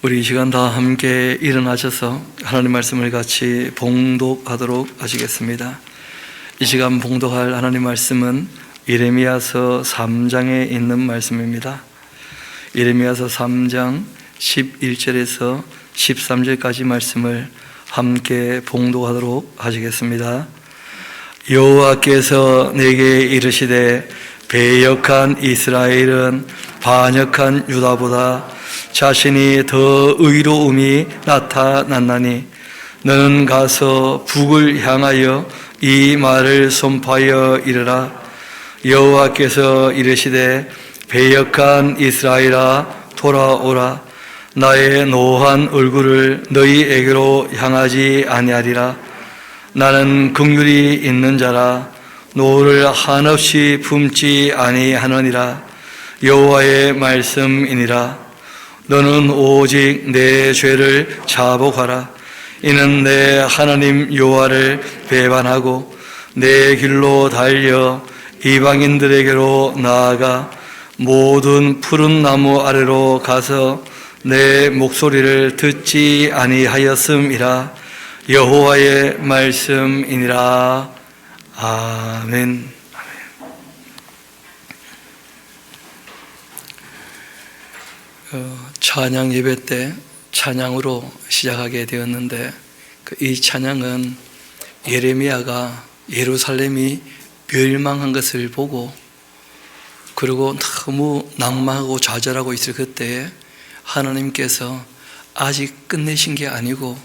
우리 이 시간 다 함께 일어나셔서 하나님 말씀을 같이 봉독하도록 하시겠습니다. 이 시간 봉독할 하나님 말씀은 예레미야서 3장에 있는 말씀입니다. 예레미야서 3장 11절에서 13절까지 말씀을 함께 봉독하도록 하시겠습니다. 여호와께서 내게 이르시되 배역한 이스라엘은 반역한 유다보다 자신이 더 의로움이 나타났나니 너는 가서 북을 향하여 이 말을 선포하여 이르라. 여호와께서 이르시되 배역한 이스라엘아 돌아오라. 나의 노한 얼굴을 너희에게로 향하지 아니하리라. 나는 긍휼이 있는 자라 노를 한없이 품지 아니하느니라. 여호와의 말씀이니라. 너는 오직 내 죄를 자복하라. 이는 내 하나님 여호와를 배반하고 내 길로 달려 이방인들에게로 나아가 모든 푸른 나무 아래로 가서 내 목소리를 듣지 아니하였음이라. 여호와의 말씀이니라. 아멘. 찬양 예배 때 찬양으로 시작하게 되었는데 이 찬양은 예레미야가 예루살렘이 멸망한 것을 보고 그리고 너무 낭망하고 좌절하고 있을 그때에 하나님께서 아직 끝내신 게 아니고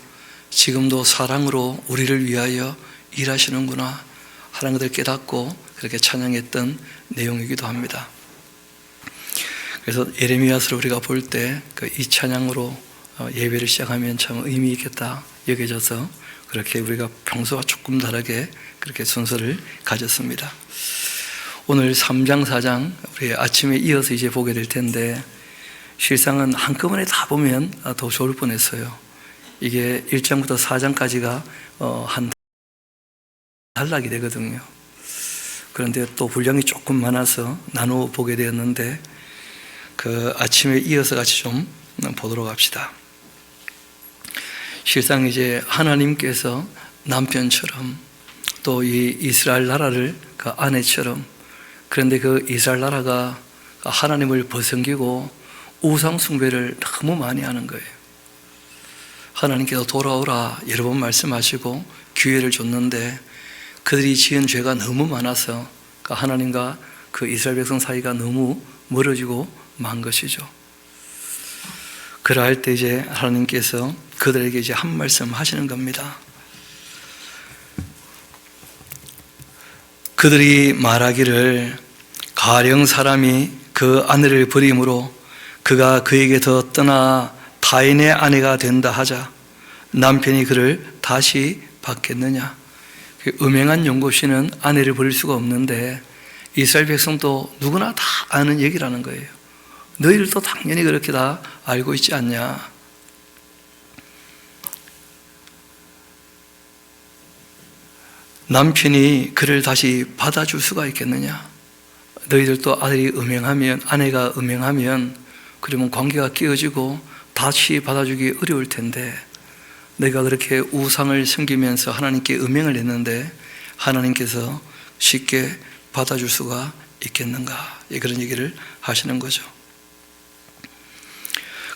지금도 사랑으로 우리를 위하여 일하시는구나 하는 것을 깨닫고 그렇게 찬양했던 내용이기도 합니다. 그래서 예레미야서를 우리가 볼 때 이 찬양으로 예배를 시작하면 참 의미 있겠다 여겨져서 그렇게 우리가 평소와 조금 다르게 그렇게 순서를 가졌습니다. 오늘 3장 4장 우리 아침에 이어서 이제 보게 될 텐데 실상은 한꺼번에 다 보면 더 좋을 뻔했어요. 이게 1장부터 4장까지가 한 단락이 되거든요. 그런데 또 분량이 조금 많아서 나누어 보게 되었는데 그 아침에 이어서 같이 좀 보도록 합시다. 실상 이제 하나님께서 남편처럼 또 이 이스라엘 나라를 그 아내처럼 그런데 그 이스라엘 나라가 하나님을 벗어기고 우상 숭배를 너무 많이 하는 거예요. 하나님께서 돌아오라 여러 번 말씀하시고 기회를 줬는데 그들이 지은 죄가 너무 많아서 하나님과 그 이스라엘 백성 사이가 너무 멀어지고 만 것이죠. 그러할 때 이제 하나님께서 그들에게 이제 한 말씀 하시는 겁니다. 그들이 말하기를 가령 사람이 그 아내를 버림으로 그가 그에게 더 떠나 타인의 아내가 된다 하자 남편이 그를 다시 받겠느냐. 음행한 연고시는 아내를 버릴 수가 없는데 이스라엘 백성도 누구나 다 아는 얘기라는 거예요. 너희들도 당연히 그렇게 다 알고 있지 않냐. 남편이 그를 다시 받아줄 수가 있겠느냐. 너희들도 아들이 음행하면 아내가 음행하면 그러면 관계가 깨어지고 다시 받아주기 어려울 텐데 너희가 그렇게 우상을 섬기면서 하나님께 음행을 했는데 하나님께서 쉽게 받아줄 수가 있겠는가. 그런 얘기를 하시는 거죠.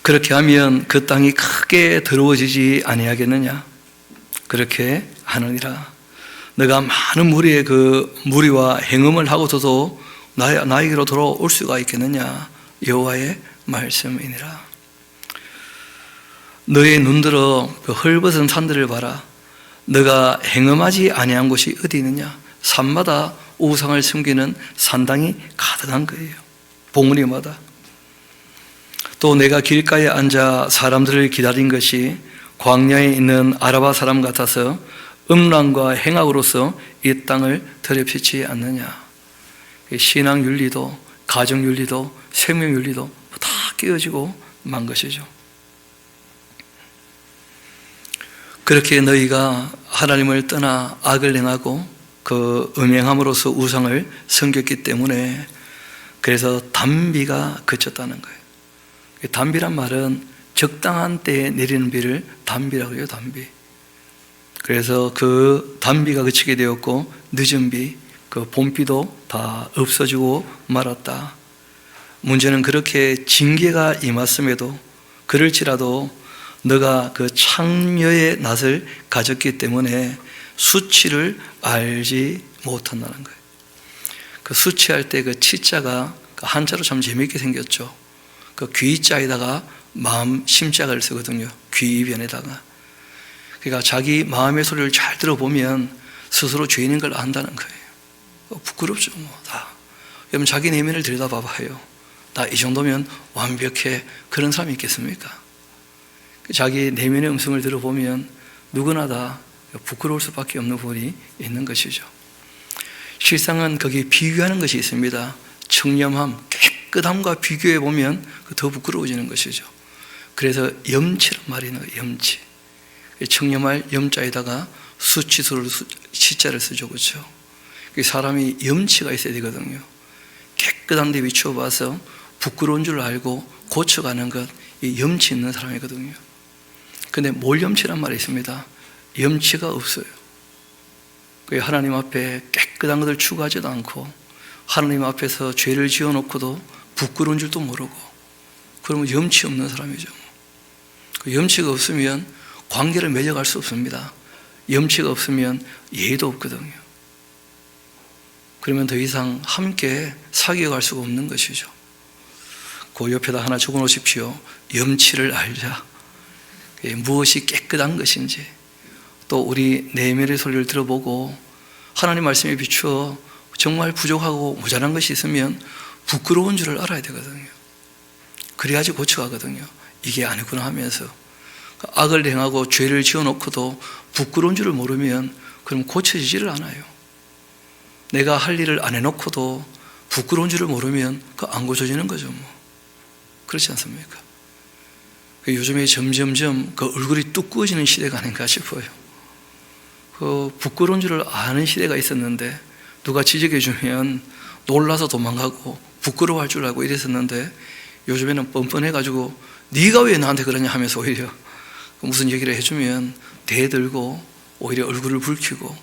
그렇게 하면 그 땅이 크게 더러워지지 아니하겠느냐. 그렇게 하느니라. 너가 많은 무리의 그 무리와 행음을 하고서도 나에게로 돌아올 수가 있겠느냐. 여호와의 말씀이니라. 너의 눈들어 그 헐벗은 산들을 봐라. 너가 행음하지 아니한 곳이 어디 있느냐. 산마다 우상을 숨기는 산당이 가득한 거예요. 봉우리마다. 또 내가 길가에 앉아 사람들을 기다린 것이 광야에 있는 아라바 사람 같아서 음란과 행악으로서 이 땅을 더럽히지 않느냐. 신앙윤리도 가정윤리도 생명윤리도 다 깨어지고 만 것이죠. 그렇게 너희가 하나님을 떠나 악을 행하고 그 음행함으로써 우상을 섬겼기 때문에 그래서 단비가 그쳤다는 거예요. 단비란 말은 적당한 때에 내리는 비를 단비라고 해요. 단비. 그래서 그 단비가 그치게 되었고 늦은 비, 그 봄비도 다 없어지고 말았다. 문제는 그렇게 징계가 임했음에도 그럴지라도 너가 그 창녀의 낯을 가졌기 때문에 수치를 알지 못한다는 거예요. 그 수치할 때 그 치자가 한자로 참 재미있게 생겼죠. 그 귀자에다가 마음 심자를 쓰거든요. 귀이변에다가. 그러니까 자기 마음의 소리를 잘 들어보면 스스로 죄인인 걸 안다는 거예요. 부끄럽죠, 뭐 다. 여러분 자기 내면을 들여다봐봐요. 나 이 정도면 완벽해. 그런 사람이 있겠습니까? 자기 내면의 음성을 들어보면 누구나 다 부끄러울 수밖에 없는 부분이 있는 것이죠. 실상은 거기에 비교하는 것이 있습니다. 청렴함, 깨끗함과 비교해 보면 더 부끄러워지는 것이죠. 그래서 염치란 말이 있는 거예요. 염치. 청렴할 염자에다가 수치수를 치자를 쓰죠. 그렇죠? 사람이 염치가 있어야 되거든요. 깨끗한 데 비추어 봐서 부끄러운 줄 알고 고쳐가는 것, 이 염치 있는 사람이거든요. 근데 몰염치란 말이 있습니다. 염치가 없어요. 하나님 앞에 깨끗한 것을 추구하지도 않고 하나님 앞에서 죄를 지어놓고도 부끄러운 줄도 모르고, 그러면 염치 없는 사람이죠. 염치가 없으면 관계를 맺어갈 수 없습니다. 염치가 없으면 예의도 없거든요. 그러면 더 이상 함께 사귀어갈 수가 없는 것이죠. 그 옆에다 하나 적어놓으십시오. 염치를 알자. 무엇이 깨끗한 것인지, 또 우리 내면의 소리를 들어보고 하나님 말씀에 비추어 정말 부족하고 모자란 것이 있으면 부끄러운 줄을 알아야 되거든요. 그래야지 고쳐가거든요. 이게 아니구나 하면서. 악을 행하고 죄를 지어놓고도 부끄러운 줄을 모르면 그럼 고쳐지지를 않아요. 내가 할 일을 안 해놓고도 부끄러운 줄을 모르면 안 고쳐지는 거죠. 뭐. 그렇지 않습니까? 요즘에 점점점 그 얼굴이 두꺼워지는 시대가 아닌가 싶어요. 그 부끄러운 줄을 아는 시대가 있었는데 누가 지적해주면 놀라서 도망가고 부끄러워할 줄 알고 이랬었는데 요즘에는 뻔뻔해가지고 네가 왜 나한테 그러냐 하면서 오히려 무슨 얘기를 해주면 대들고 오히려 얼굴을 붉히고.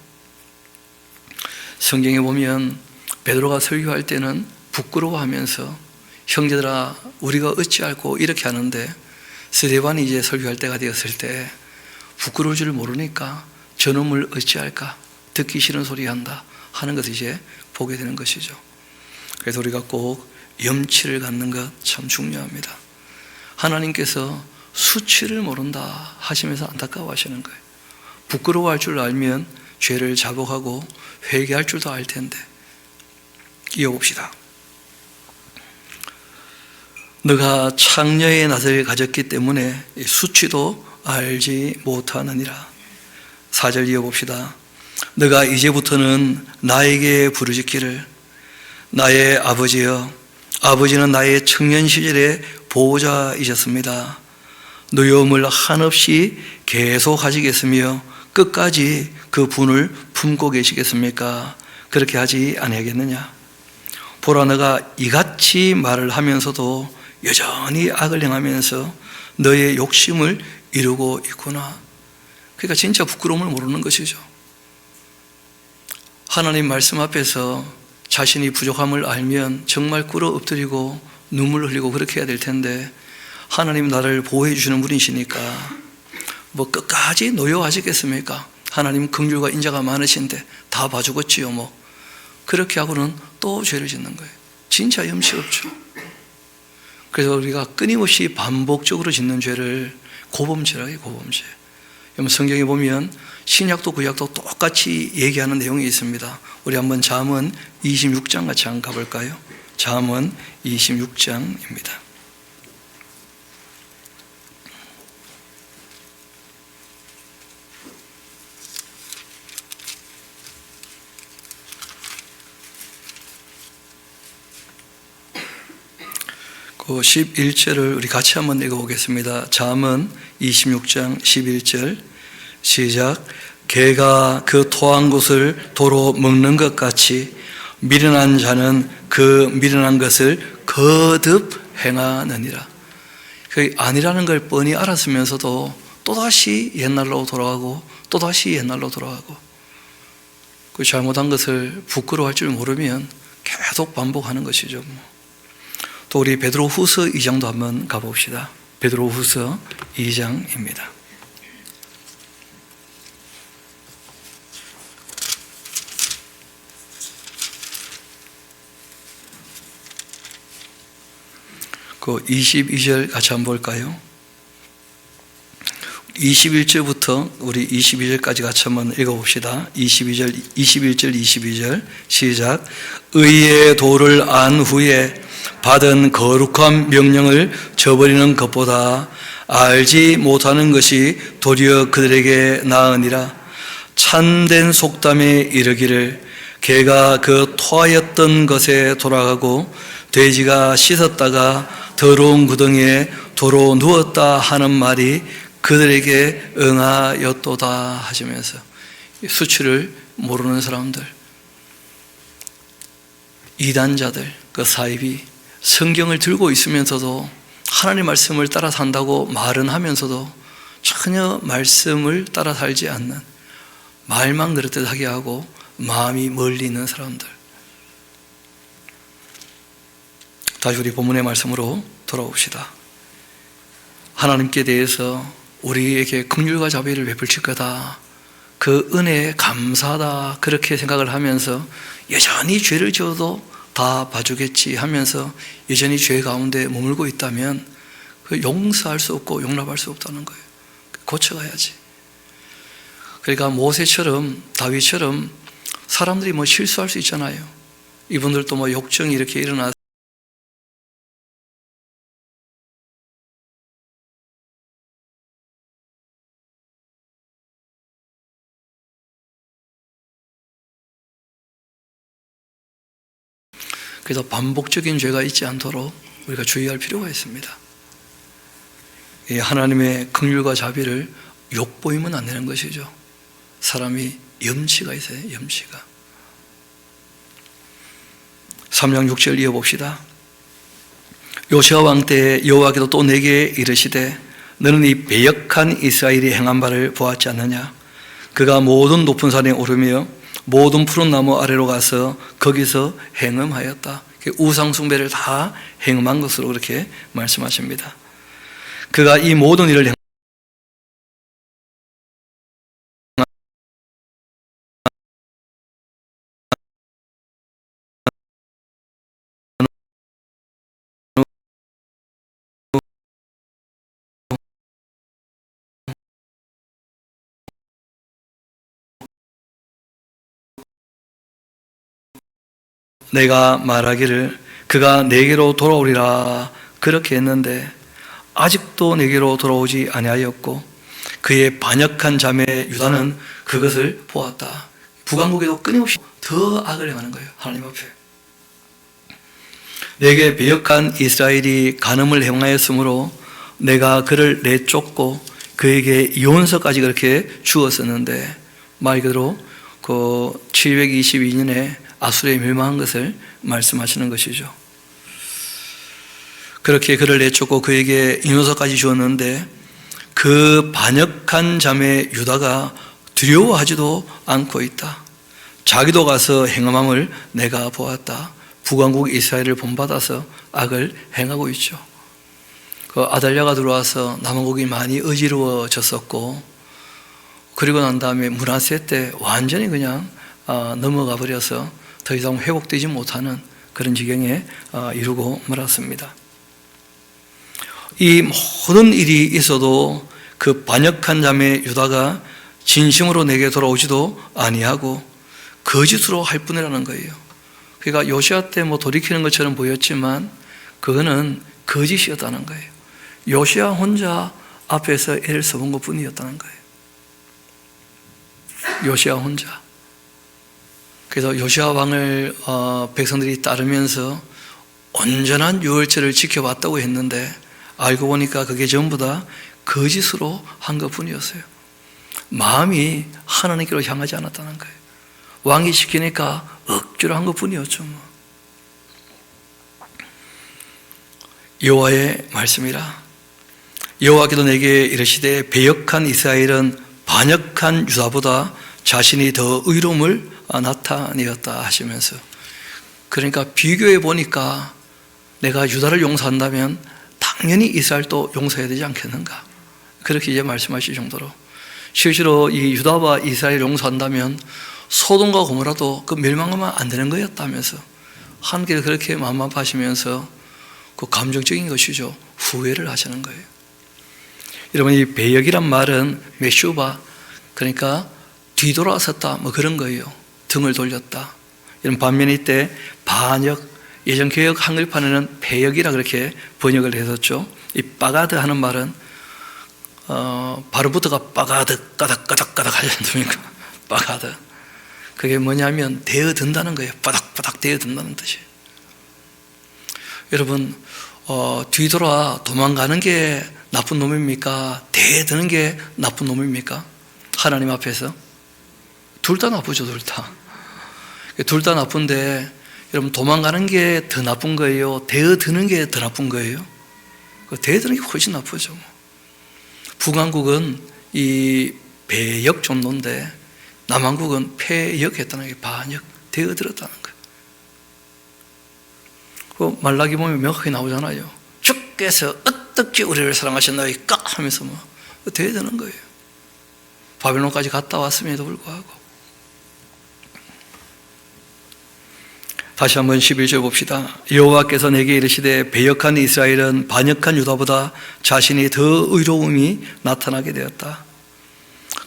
성경에 보면 베드로가 설교할 때는 부끄러워하면서 형제들아 우리가 어찌할꼬 이렇게 하는데, 스데반이 이제 설교할 때가 되었을 때 부끄러울 줄을 모르니까 저놈을 어찌할까, 듣기 싫은 소리 한다 하는 것을 이제 보게 되는 것이죠. 그래서 우리가 꼭 염치를 갖는 것 참 중요합니다. 하나님께서 수치를 모른다 하시면서 안타까워하시는 거예요. 부끄러워할 줄 알면 죄를 자복하고 회개할 줄도 알 텐데. 이어봅시다. 너가 창녀의 낯을 가졌기 때문에 수치도 알지 못하느니라. 4절 이어봅시다. 너가 이제부터는 나에게 부르짖기를 나의 아버지여, 아버지는 나의 청년 시절의 보호자이셨습니다. 노여움을 한없이 계속 하시겠으며 끝까지 그 분을 품고 계시겠습니까? 그렇게 하지 아니하겠느냐? 보라, 너가 이같이 말을 하면서도 여전히 악을 행하면서 너의 욕심을 이루고 있구나. 그러니까 진짜 부끄러움을 모르는 것이죠. 하나님 말씀 앞에서 자신이 부족함을 알면 정말 꿇어 엎드리고 눈물 흘리고 그렇게 해야 될 텐데, 하나님 나를 보호해 주시는 분이시니까 뭐 끝까지 노여워하시겠습니까? 하나님 긍휼과 인자가 많으신데 다 봐주겠지요 뭐. 그렇게 하고는 또 죄를 짓는 거예요. 진짜 염치 없죠. 그래서 우리가 끊임없이 반복적으로 짓는 죄를 고범죄라고 해요. 고범죄. 여러분 성경에 보면 신약도 구약도 똑같이 얘기하는 내용이 있습니다. 우리 한번 잠언 26장 같이 한번 가볼까요? 잠언 26장입니다. 그 11절을 우리 같이 한번 읽어보겠습니다. 잠언 26장 11절 시작. 개가 그 토한 것을 도로 먹는 것 같이 미련한 자는 그 미련한 것을 거듭 행하느니라. 그 아니라는 걸 뻔히 알았으면서도 또다시 옛날로 돌아가고 또다시 옛날로 돌아가고, 그 잘못한 것을 부끄러워할 줄 모르면 계속 반복하는 것이죠. 또 우리 베드로후서 2장도 한번 가봅시다. 베드로후서 2장입니다. 그 22절 같이 한번 볼까요? 21절부터 우리 22절까지 같이 한번 읽어봅시다. 21절 22절 시작. 의의 도를 안 후에 받은 거룩한 명령을 저버리는 것보다 알지 못하는 것이 도리어 그들에게 나으니라. 참된 속담에 이르기를 개가 그 토하였던 것에 돌아가고 돼지가 씻었다가 더러운 구덩이에 도로 누웠다 하는 말이 그들에게 응하였도다 하시면서, 수치를 모르는 사람들, 이단자들, 그 사입이 성경을 들고 있으면서도 하나님 말씀을 따라 산다고 말은 하면서도 전혀 말씀을 따라 살지 않는, 말만 그렇듯 하게 하고 마음이 멀리 있는 사람들. 다시 우리 본문의 말씀으로 돌아옵시다. 하나님께 대해서 우리에게 긍휼과 자비를 베풀칠 거다, 그 은혜에 감사하다, 그렇게 생각을 하면서 여전히 죄를 지어도 다 봐주겠지 하면서 여전히 죄 가운데 머물고 있다면 그 용서할 수 없고 용납할 수 없다는 거예요. 고쳐가야지. 그러니까 모세처럼, 다윗처럼 사람들이 뭐 실수할 수 있잖아요. 이분들도 뭐 욕정이 이렇게 일어나서 그래서 반복적인 죄가 있지 않도록 우리가 주의할 필요가 있습니다. 하나님의 긍휼과 자비를 욕보이면 안 되는 것이죠. 사람이 염치가 있어요. 염치가. 3장 6절 이어봅시다. 요시아 왕 때에 여호와께서 또 내게 이르시되 너는 이 배역한 이스라엘이 행한 바를 보았지 않느냐. 그가 모든 높은 산에 오르며 모든 푸른 나무 아래로 가서 거기서 행음하였다. 우상 숭배를 다 행음한 것으로 그렇게 말씀하십니다. 그가 이 모든 일을 내가 말하기를 그가 내게로 돌아오리라 그렇게 했는데 아직도 내게로 돌아오지 아니하였고 그의 반역한 자매 유다는 그것을 보았다. 북왕국에도 끊임없이 더 악을 행하는 거예요. 하나님 앞에. 내게 배역한 이스라엘이 간음을 행하였으므로 내가 그를 내쫓고 그에게 이혼서까지 그렇게 주었었는데, 말 그대로 그 722년에 아수르에 멸망한 것을 말씀하시는 것이죠. 그렇게 그를 내쫓고 그에게 이혼서까지 주었는데 그 반역한 자매 유다가 두려워하지도 않고 있다. 자기도 가서 행함을 내가 보았다. 북왕국 이스라엘을 본받아서 악을 행하고 있죠. 그 아달랴가 들어와서 남왕국이 많이 어지러워졌었고, 그리고 난 다음에 므낫세 때 완전히 그냥 넘어가 버려서 더 이상 회복되지 못하는 그런 지경에 이르고 말았습니다. 이 모든 일이 있어도 그 반역한 자매 유다가 진심으로 내게 돌아오지도 아니하고 거짓으로 할 뿐이라는 거예요. 그러니까 요시아 때 뭐 돌이키는 것처럼 보였지만 그거는 거짓이었다는 거예요. 요시아 혼자 앞에서 애를 써본 것 뿐이었다는 거예요. 요시아 혼자. 그래서 요시아 왕을 백성들이 따르면서 온전한 유월절을 지켜왔다고 했는데 알고 보니까 그게 전부 다 거짓으로 한 것뿐이었어요. 마음이 하나님께로 향하지 않았다는 거예요. 왕이 시키니까 억지로 한 것뿐이었죠. 여호와의 말씀이라. 여호와께서 내게 이르시되 배역한 이스라엘은 반역한 유다보다 자신이 더 의로움을 나타내었다 하시면서, 그러니까 비교해 보니까 내가 유다를 용서한다면 당연히 이스라엘도 용서해야 되지 않겠는가, 그렇게 이제 말씀하실 정도로 실제로 이 유다와 이스라엘 용서한다면 소돔과 고모라도 그 멸망하면 안 되는 거였다면서 하나님께서 그렇게 마음 아파하시면서 그 감정적인 것이죠. 후회를 하시는 거예요. 여러분, 이 배역이란 말은 메슈바, 그러니까 뒤돌아섰다 뭐 그런 거예요. 등을 돌렸다. 이런 반면에 이때 반역, 예전 개역 한글판에는 배역이라 그렇게 번역을 했었죠. 이 빠가드 하는 말은 발음부터가 빠가드 까닥까닥까닥 하지 않습니까? 빠가드. 그게 뭐냐면 대어든다는 거예요. 바닥바닥 대어든다는 뜻이에요. 여러분, 뒤돌아 도망가는 게 나쁜 놈입니까? 대드는 게 나쁜 놈입니까? 하나님 앞에서 둘 다 나쁘죠. 둘 다 나쁜데 여러분, 도망가는 게 더 나쁜 거예요? 대드는 게 더 나쁜 거예요? 대드는 게 훨씬 나쁘죠. 북한국은 이 배역 종로인데 남한국은 폐역했다는 게 반역, 대어들었다는 거예요. 그 말라기 보면 명확하게 나오잖아요. 주께서 어떻게 우리를 사랑하셨나이까 하면서 뭐 대드는 거예요. 바벨론까지 갔다 왔음에도 불구하고. 다시 한번 11절 봅시다. 여호와께서 내게 이르시되 배역한 이스라엘은 반역한 유다보다 자신이 더 의로움이 나타나게 되었다.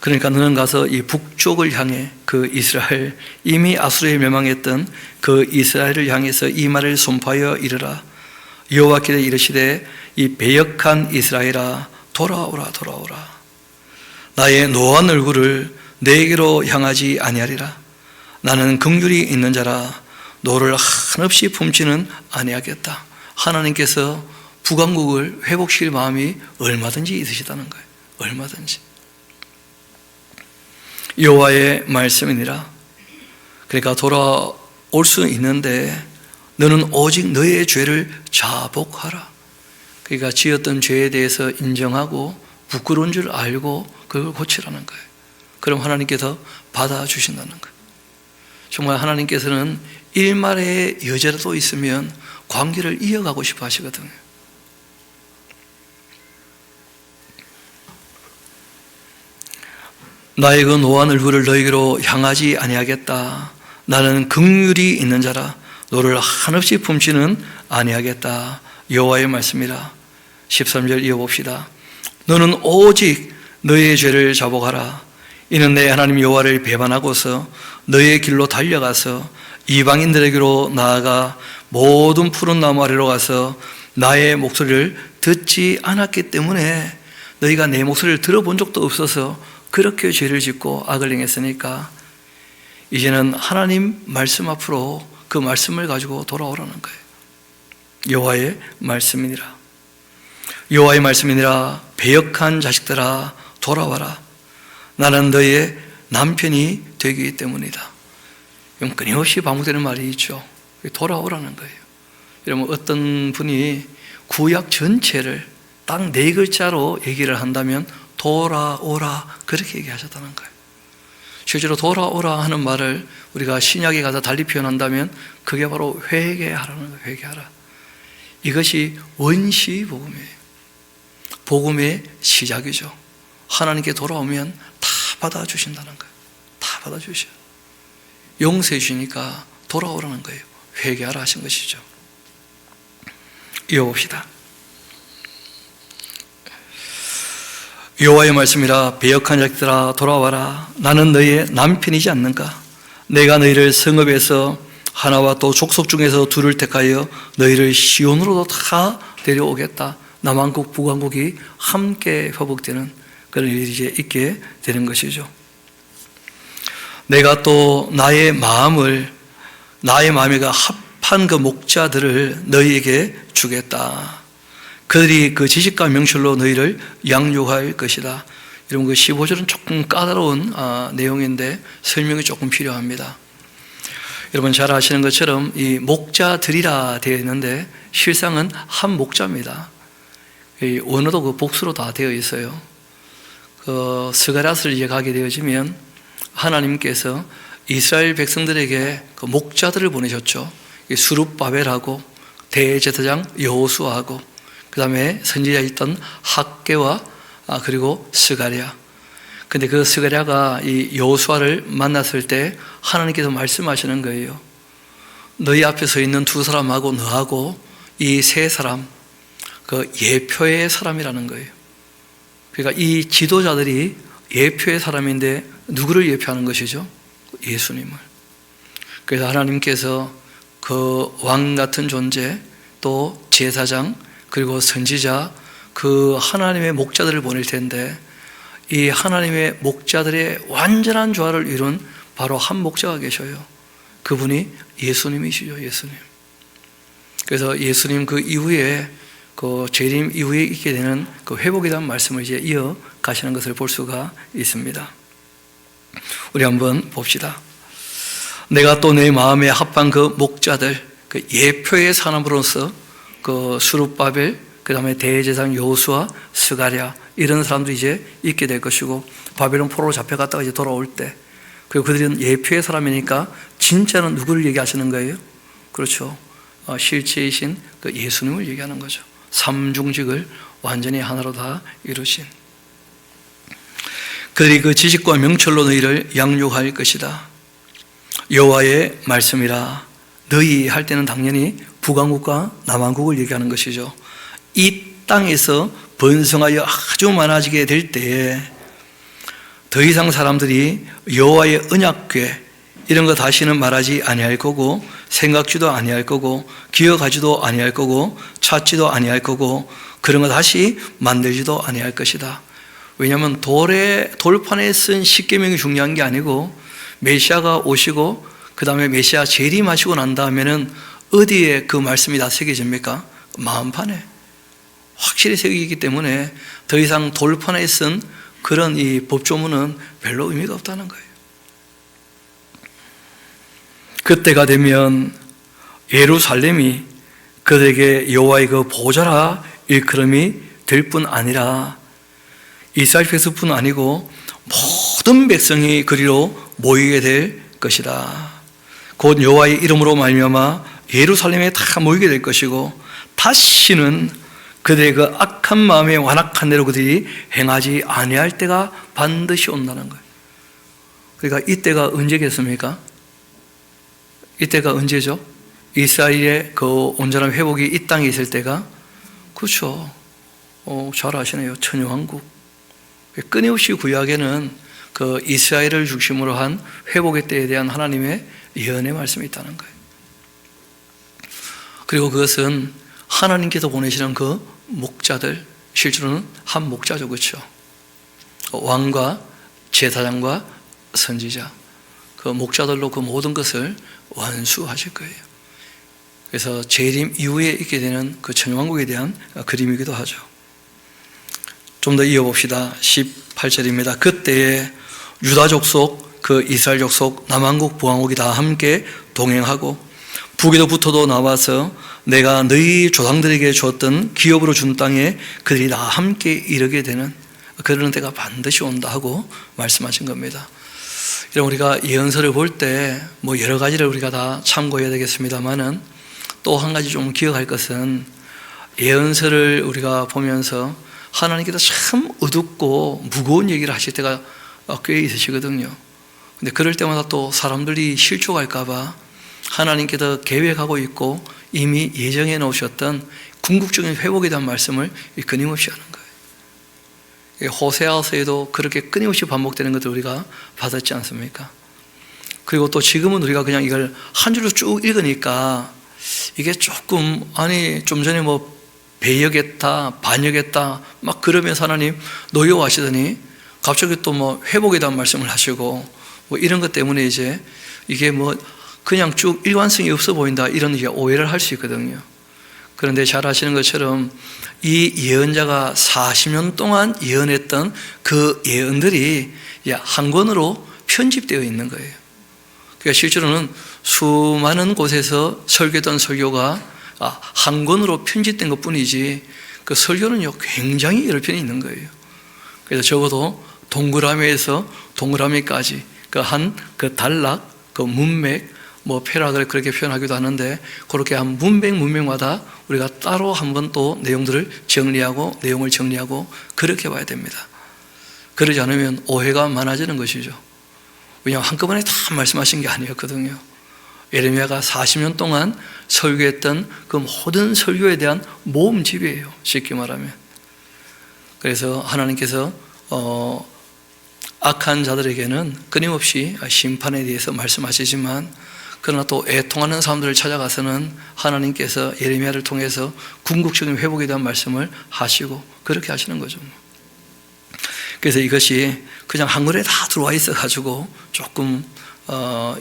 그러니까 너는 가서 이 북쪽을 향해 그 이스라엘, 이미 아수르에 멸망했던 그 이스라엘을 향해서 이 말을 선포하여 이르라. 여호와께서 이르시되 이 배역한 이스라엘아, 돌아오라 돌아오라. 나의 노한 얼굴을 내게로 향하지 아니하리라. 나는 긍휼이 있는 자라 너를 한없이 품지는 아니하겠다. 하나님께서 북왕국을 회복시킬 마음이 얼마든지 있으시다는 거예요. 얼마든지. 여호와의 말씀이니라. 그러니까 돌아올 수 있는데 너는 오직 너의 죄를 자복하라. 그러니까 지었던 죄에 대해서 인정하고 부끄러운 줄 알고 그걸 고치라는 거예요. 그럼 하나님께서 받아주신다는 거예요. 정말 하나님께서는 일말의 여지라도 있으면 관계를 이어가고 싶어 하시거든요. 나의 그 노한 얼굴을 너희로 향하지 아니하겠다. 나는 긍휼이 있는 자라 너를 한없이 품지는 아니하겠다. 여호와의 말씀이라. 13절 이어봅시다. 너는 오직 너의 죄를 자복하라. 이는 내 하나님 여호와를 배반하고서 너의 길로 달려가서 이방인들에게로 나아가 모든 푸른 나무 아래로 가서 나의 목소리를 듣지 않았기 때문에 너희가 내 목소리를 들어본 적도 없어서 그렇게 죄를 짓고 악을 행했으니까 이제는 하나님 말씀 앞으로 그 말씀을 가지고 돌아오라는 거예요. 여호와의 말씀이니라. 여호와의 말씀이니라. 배역한 자식들아 돌아와라. 나는 너의 남편이 되기 때문이다. 이건 끊임없이 반복되는 말이 있죠. 돌아오라는 거예요. 여러분, 어떤 분이 구약 전체를 딱 4글자로 얘기를 한다면 돌아오라 그렇게 얘기하셨다는 거예요. 실제로 돌아오라 하는 말을 우리가 신약에 가서 달리 표현한다면 그게 바로 회개하라는 거예요. 회개하라. 이것이 원시 복음이에요. 복음의 시작이죠. 하나님께 돌아오면 다 받아주신다는 거예요. 다 받아주셔요. 용서해 주시니까 돌아오라는 거예요. 회개하라 하신 것이죠. 이어봅시다. 여호와의 말씀이라. 배역한 자들아 돌아와라. 나는 너희의 남편이지 않는가. 내가 너희를 성읍에서 하나와 또 족속 중에서 둘을 택하여 너희를 시온으로도 다 데려오겠다. 남한국 북한국이 함께 회복되는 그런 일이 이제 있게 되는 것이죠. 내가 또 나의 마음에 그 합한 그 목자들을 너희에게 주겠다. 그들이 그 지식과 명철로 너희를 양육할 것이다. 여러분, 그 15절은 조금 까다로운 내용인데 설명이 조금 필요합니다. 여러분 잘 아시는 것처럼 이 목자들이라 되어 있는데 실상은 한 목자입니다. 이 원어도 그 복수로 다 되어 있어요. 그 스가랴서를 이제 가게 되어지면 하나님께서 이스라엘 백성들에게 그 목자들을 보내셨죠. 수룹바벨하고 대제사장 여호수아하고 그 다음에 선지자에 있던 학개와 그리고 스가랴. 근데 그 스가랴가 이 여호수아를 만났을 때 하나님께서 말씀하시는 거예요. 너희 앞에 서 있는 두 사람하고 너하고 이 세 사람, 그 예표의 사람이라는 거예요. 그러니까 이 지도자들이 예표의 사람인데 누구를 예표하는 것이죠? 예수님을. 그래서 하나님께서 그 왕 같은 존재, 또 제사장, 그리고 선지자, 그 하나님의 목자들을 보낼 텐데 이 하나님의 목자들의 완전한 조화를 이룬 바로 한 목자가 계셔요. 그분이 예수님이시죠. 예수님. 그래서 예수님 그 이후에 그 재림 이후에 있게 되는 그 회복에 대한 말씀을 이제 이어 가시는 것을 볼 수가 있습니다. 우리 한번 봅시다. 내가 또 내 마음에 합한 그 목자들, 그 예표의 사람으로서 그 수룹바벨, 그 다음에 대제사장 여호수아, 스가랴 이런 사람들이 이제 있게 될 것이고 바벨론 포로로 잡혀갔다가 이제 돌아올 때 그리고 그들은 예표의 사람이니까 진짜는 누구를 얘기하시는 거예요? 그렇죠. 실체이신 그 예수님을 얘기하는 거죠. 삼중직을 완전히 하나로 다 이루신. 그들이 그 지식과 명철로 너희를 양육할 것이다. 여호와의 말씀이라. 너희 할 때는 당연히 북왕국과 남왕국을 얘기하는 것이죠. 이 땅에서 번성하여 아주 많아지게 될 때에 더 이상 사람들이 여호와의 언약궤 이런 거 다시는 말하지 아니할 거고 생각지도 아니할 거고 기억하지도 아니할 거고 찾지도 아니할 거고 그런 거 다시 만들지도 아니할 것이다. 왜냐하면 돌판에 쓴 십계명이 중요한 게 아니고 메시아가 오시고 그 다음에 메시아 재림하시고 난 다음에는 어디에 그 말씀이 다 새겨집니까? 마음판에 확실히 새기기 때문에 더 이상 돌판에 쓴 그런 이 법조문은 별로 의미가 없다는 거예요. 그때가 되면 예루살렘이 그들에게 여호와의 그 보좌라 일컬음이 될 뿐 아니라 이스라엘 백성뿐 아니고 모든 백성이 그리로 모이게 될 것이다. 곧 여호와의 이름으로 말미암아 예루살렘에 다 모이게 될 것이고 다시는 그들의 그 악한 마음에 완악한 대로 그들이 행하지 아니할 때가 반드시 온다는 거예요. 그러니까 이때가 언제겠습니까? 이때가 언제죠? 이스라엘의 그 온전한 회복이 이 땅에 있을 때가 그렇죠. 잘 아시네요. 천유왕국. 끊임없이 구약에는 그 이스라엘을 중심으로 한 회복의 때에 대한 하나님의 예언의 말씀이 있다는 거예요. 그리고 그것은 하나님께서 보내시는 그 목자들, 실제로는 한 목자죠. 그렇죠? 왕과 제사장과 선지자, 그 목자들로 그 모든 것을 완수하실 거예요. 그래서 재림 이후에 있게 되는 그 천왕국에 대한 그림이기도 하죠. 좀 더 이어봅시다. 18절입니다. 그때에 유다 족속, 그 이스라엘 족속, 남왕국, 북왕국이 다 함께 동행하고 북에도 붙어도 나와서 내가 너희 조상들에게 줬던 기업으로 준 땅에 그들이 다 함께 이르게 되는 그런 때가 반드시 온다 하고 말씀하신 겁니다. 이런 우리가 예언서를 볼 때 뭐 여러 가지를 우리가 다 참고해야 되겠습니다만은 또 한 가지 좀 기억할 것은 예언서를 우리가 보면서 하나님께서 참 어둡고 무거운 얘기를 하실 때가 꽤 있으시거든요. 근데 그럴 때마다 또 사람들이 실족할까봐 하나님께서 계획하고 있고 이미 예정해 놓으셨던 궁극적인 회복에 대한 말씀을 끊임없이 하는 거예요. 호세아서에도 그렇게 끊임없이 반복되는 것을 우리가 받았지 않습니까? 그리고 또 지금은 우리가 그냥 이걸 한 줄로 쭉 읽으니까 이게 조금 좀 전에 뭐 배역했다, 반역했다 막 그러면서 하나님 노여워하시더니 갑자기 또 뭐 회복에 대한 말씀을 하시고 뭐 이런 것 때문에 이제 이게 뭐 그냥 쭉 일관성이 없어 보인다 이런 이제 오해를 할 수 있거든요. 그런데 잘 아시는 것처럼 이 예언자가 40년 동안 예언했던 그 예언들이 한 권으로 편집되어 있는 거예요. 그러니까 실제로는 수많은 곳에서 설교했던 설교가 한 권으로 편집된 것 뿐이지 그 설교는요 굉장히 여러 편이 있는 거예요. 그래서 적어도 동그라미에서 동그라미까지 그 단락, 그 문맥, 뭐 폐락을 그렇게 표현하기도 하는데, 그렇게 한 문맥마다 우리가 따로 한번 또 내용들을 정리하고 내용을 정리하고 그렇게 봐야 됩니다. 그러지 않으면 오해가 많아지는 것이죠. 왜냐하면 한꺼번에 다 말씀하신 게 아니었거든요. 예레미야가 40년 동안 설교했던 그 모든 설교에 대한 모음집이에요, 쉽게 말하면. 그래서 하나님께서 악한 자들에게는 끊임없이 심판에 대해서 말씀하시지만, 그러나 또 애통하는 사람들을 찾아가서는 하나님께서 예레미야를 통해서 궁극적인 회복에 대한 말씀을 하시고 그렇게 하시는 거죠. 그래서 이것이 그냥 한글에 다 들어와 있어가지고 조금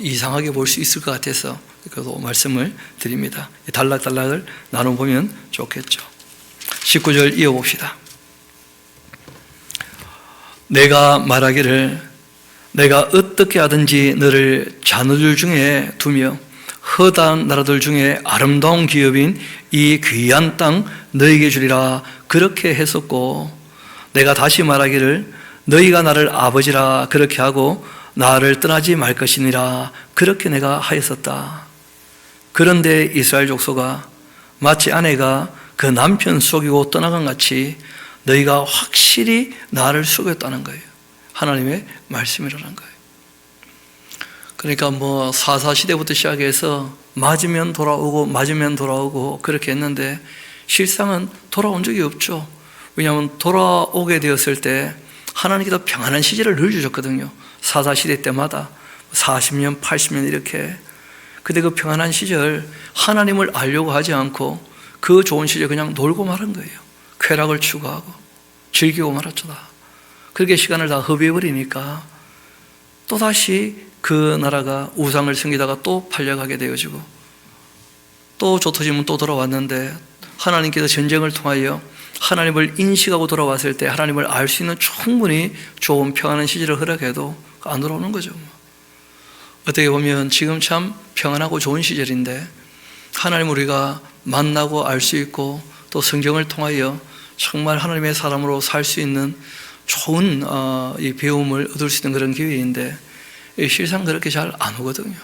이상하게 볼 수 있을 것 같아서 그래도 말씀을 드립니다. 단락단락을 나눠보면 좋겠죠. 19절 이어봅시다. 내가 말하기를 내가 어떻게 하든지 너를 자녀들 중에 두며 허다한 나라들 중에 아름다운 기업인 이 귀한 땅 너에게 주리라 그렇게 했었고, 내가 다시 말하기를 너희가 나를 아버지라 그렇게 하고 나를 떠나지 말 것이니라 그렇게 내가 하였었다. 그런데 이스라엘 족속아, 마치 아내가 그 남편 속이고 떠나간 같이 너희가 확실히 나를 속였다는 거예요. 하나님의 말씀이라는 거예요. 그러니까 뭐 사사시대부터 시작해서 맞으면 돌아오고 그렇게 했는데 실상은 돌아온 적이 없죠. 왜냐하면 돌아오게 되었을 때 하나님께서 평안한 시절을 늘 주셨거든요. 사사시대 때마다 40년, 80년 이렇게. 근데 그 평안한 시절 하나님을 알려고 하지 않고 그 좋은 시절 그냥 놀고 말은 거예요. 쾌락을 추구하고 즐기고 말았죠. 그렇게 시간을 다 허비해버리니까 또다시 그 나라가 우상을 섬기다가 또 팔려가게 되어지고, 또 좁혀지면 또 돌아왔는데 하나님께서 전쟁을 통하여 하나님을 인식하고 돌아왔을 때 하나님을 알 수 있는 충분히 좋은 평안한 시절을 허락해도 안 돌아오는 거죠. 어떻게 보면 지금 참 평안하고 좋은 시절인데 하나님 우리가 만나고 알 수 있고 또 성경을 통하여 정말 하나님의 사람으로 살 수 있는 좋은 이 배움을 얻을 수 있는 그런 기회인데 실상 그렇게 잘 안 오거든요.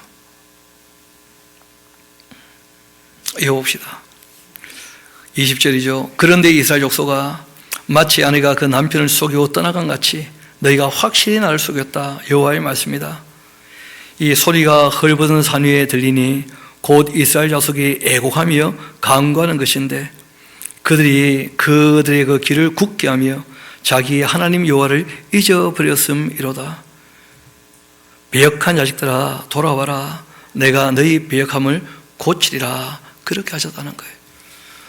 이어봅시다. 20절이죠. 그런데 이스라엘 족속아, 마치 아내가 그 남편을 속이고 떠나간 같이 너희가 확실히 나를 속였다. 여호와의 말씀이다. 이 소리가 헐벗은 산 위에 들리니 곧 이스라엘 자손이 애곡하며 간구하는 것인데, 그들의 그 길을 굳게 하며 자기 하나님 여호와를 잊어버렸음이로다. 배역한 자식들아 돌아와라. 내가 너희 배역함을 고치리라. 그렇게 하셨다는 거예요.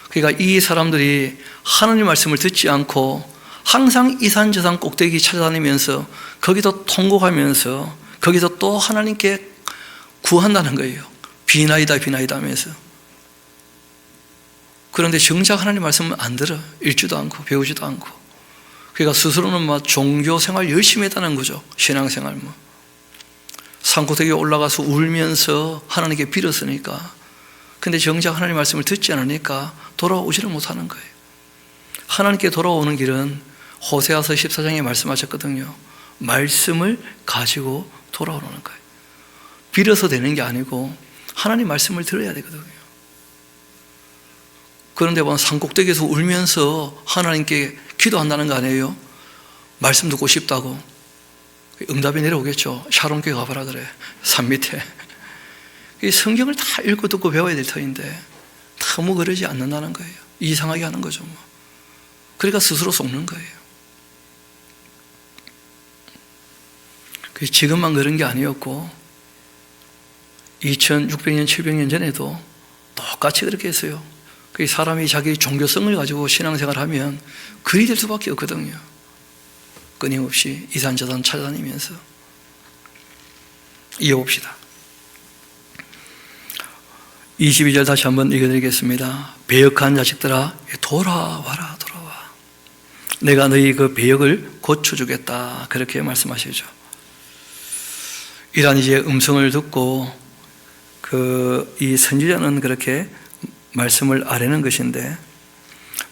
그러니까 이 사람들이 하나님 말씀을 듣지 않고 항상 이산저산 꼭대기 찾아다니면서 거기서 통곡하면서 거기서 또 하나님께 구한다는 거예요. 비나이다 하면서. 그런데 정작 하나님 말씀은 안 들어. 읽지도 않고 배우지도 않고. 그러니까 스스로는 막 종교생활 열심히 했다는 거죠. 신앙생활 뭐. 산꼭대기에 올라가서 울면서 하나님께 빌었으니까. 근데 정작 하나님 말씀을 듣지 않으니까 돌아오지를 못하는 거예요. 하나님께 돌아오는 길은 호세아서 14장에 말씀하셨거든요. 말씀을 가지고 돌아오는 거예요. 빌어서 되는 게 아니고 하나님 말씀을 들어야 되거든요. 그런데 산꼭대기에서 울면서 하나님께 기도한다는 거 아니에요? 말씀 듣고 싶다고. 응답이 내려오겠죠. 샤론교회 가봐라 그래. 산 밑에. 성경을 다 읽고 듣고 배워야 될 터인데 너무 그러지 않는다는 거예요. 이상하게 하는 거죠. 그러니까 스스로 속는 거예요. 지금만 그런 게 아니었고 2600년, 700년 전에도 똑같이 그렇게 했어요. 사람이 자기 종교성을 가지고 신앙생활하면 그리 될 수밖에 없거든요. 끊임없이 이산저산 찾아다니면서. 이어봅시다. 22절 다시 한번 읽어드리겠습니다. 배역한 자식들아 돌아와라. 내가 너희 그 배역을 고쳐주겠다. 그렇게 말씀하시죠. 이란 이제 음성을 듣고 이 선지자는 그렇게 말씀을 아뢰는 것인데,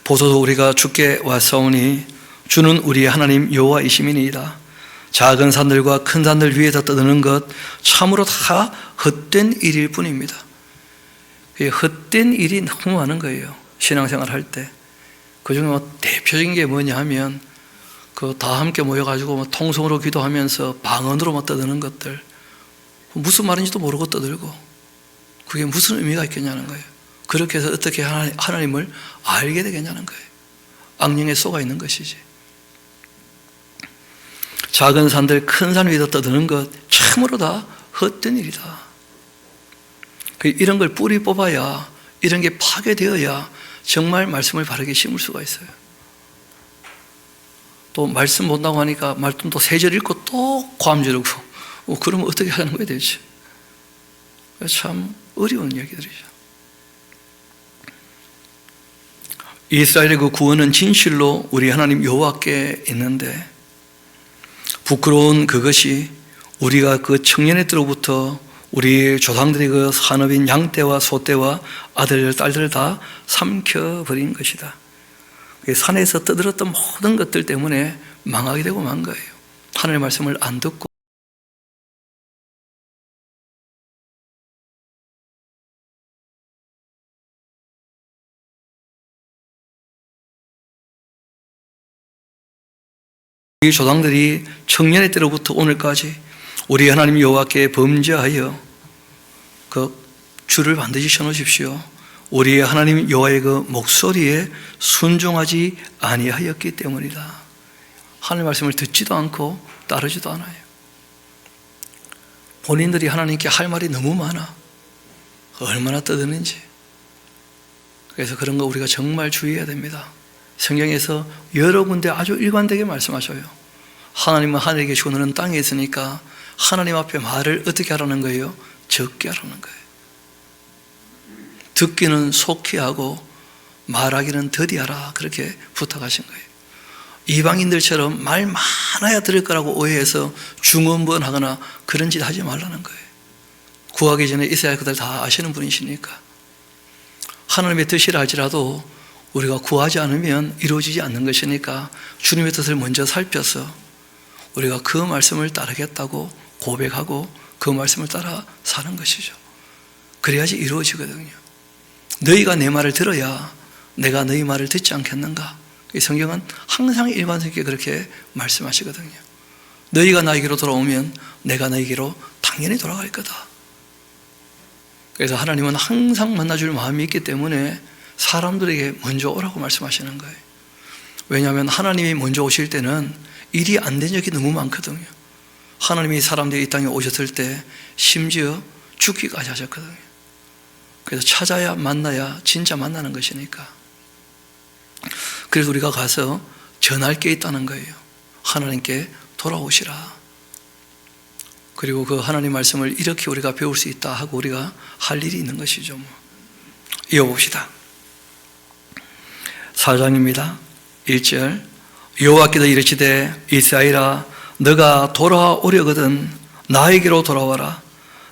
보소서 우리가 주께 왔사오니 주는 우리의 하나님 여호와이시니이다. 작은 산들과 큰 산들 위에서 떠드는 것 참으로 다 헛된 일일 뿐입니다. 헛된 일이 너무 많은 거예요. 신앙생활 할 때. 그중에 대표적인 게 뭐냐 하면 다 함께 모여가지고 통성으로 기도하면서 방언으로 떠드는 것들, 무슨 말인지도 모르고 떠들고 그게 무슨 의미가 있겠냐는 거예요. 그렇게 해서 어떻게 하나님을 알게 되겠냐는 거예요. 악령에 속아 있는 것이지. 작은 산들 큰 산 위에서 떠드는 것 참으로 다 헛된 일이다. 이런 걸 뿌리 뽑아야, 이런 게 파괴되어야 정말 말씀을 바르게 심을 수가 있어요. 또 말씀 본다고 하니까 말씀 또 3절 읽고 또 고함지르고 그러면 어떻게 하는 거야 되지? 참 어려운 얘기들이죠. 이스라엘의 그 구원은 진실로 우리 하나님 여호와께 있는데, 부끄러운 그것이 우리가 그 청년의 때로부터 우리 조상들의 그 산업인 양떼와 소떼와 아들, 딸들을 다 삼켜버린 것이다. 산에서 떠들었던 모든 것들 때문에 망하게 되고 만 거예요. 하나님의 말씀을 안 듣고. 우리 조상들이 청년의 때로부터 오늘까지 우리 하나님 여호와께 범죄하여 그 줄을 반드시 쳐놓으십시오. 우리의 하나님 여호와의 그 목소리에 순종하지 아니하였기 때문이다. 하나님의 말씀을 듣지도 않고 따르지도 않아요. 본인들이 하나님께 할 말이 너무 많아. 얼마나 떠드는지. 그래서 그런 거 우리가 정말 주의해야 됩니다. 성경에서 여러 군데 아주 일관되게 말씀하셔요. 하나님은 하늘에 계시고 너는 땅에 있으니까 하나님 앞에 말을 어떻게 하라는 거예요? 적게 하라는 거예요. 듣기는 속히 하고 말하기는 더디하라, 그렇게 부탁하신 거예요. 이방인들처럼 말 많아야 들을 거라고 오해해서 중언부언하거나 그런 짓 하지 말라는 거예요. 구하기 전에 있어야 할 것들 다 아시는 분이시니까. 하나님의 뜻이라 할지라도 우리가 구하지 않으면 이루어지지 않는 것이니까 주님의 뜻을 먼저 살펴서 우리가 그 말씀을 따르겠다고 고백하고 그 말씀을 따라 사는 것이죠. 그래야지 이루어지거든요. 너희가 내 말을 들어야 내가 너희 말을 듣지 않겠는가? 이 성경은 항상 일관성 있게 그렇게 말씀하시거든요. 너희가 나에게로 돌아오면 내가 너희에게로 당연히 돌아갈 거다. 그래서 하나님은 항상 만나줄 마음이 있기 때문에 사람들에게 먼저 오라고 말씀하시는 거예요. 왜냐하면 하나님이 먼저 오실 때는 일이 안 된 적이 너무 많거든요. 하나님이 사람들이 이 땅에 오셨을 때 심지어 죽기까지 하셨거든요. 그래서 찾아야 만나야 진짜 만나는 것이니까. 그래서 우리가 가서 전할 게 있다는 거예요. 하나님께 돌아오시라. 그리고 그 하나님 말씀을 이렇게 우리가 배울 수 있다 하고 우리가 할 일이 있는 것이죠. 이어봅시다. 4장입니다. 1절. 여호와께서 이르시되 이스라엘아 너가 돌아오려거든 나에게로 돌아와라.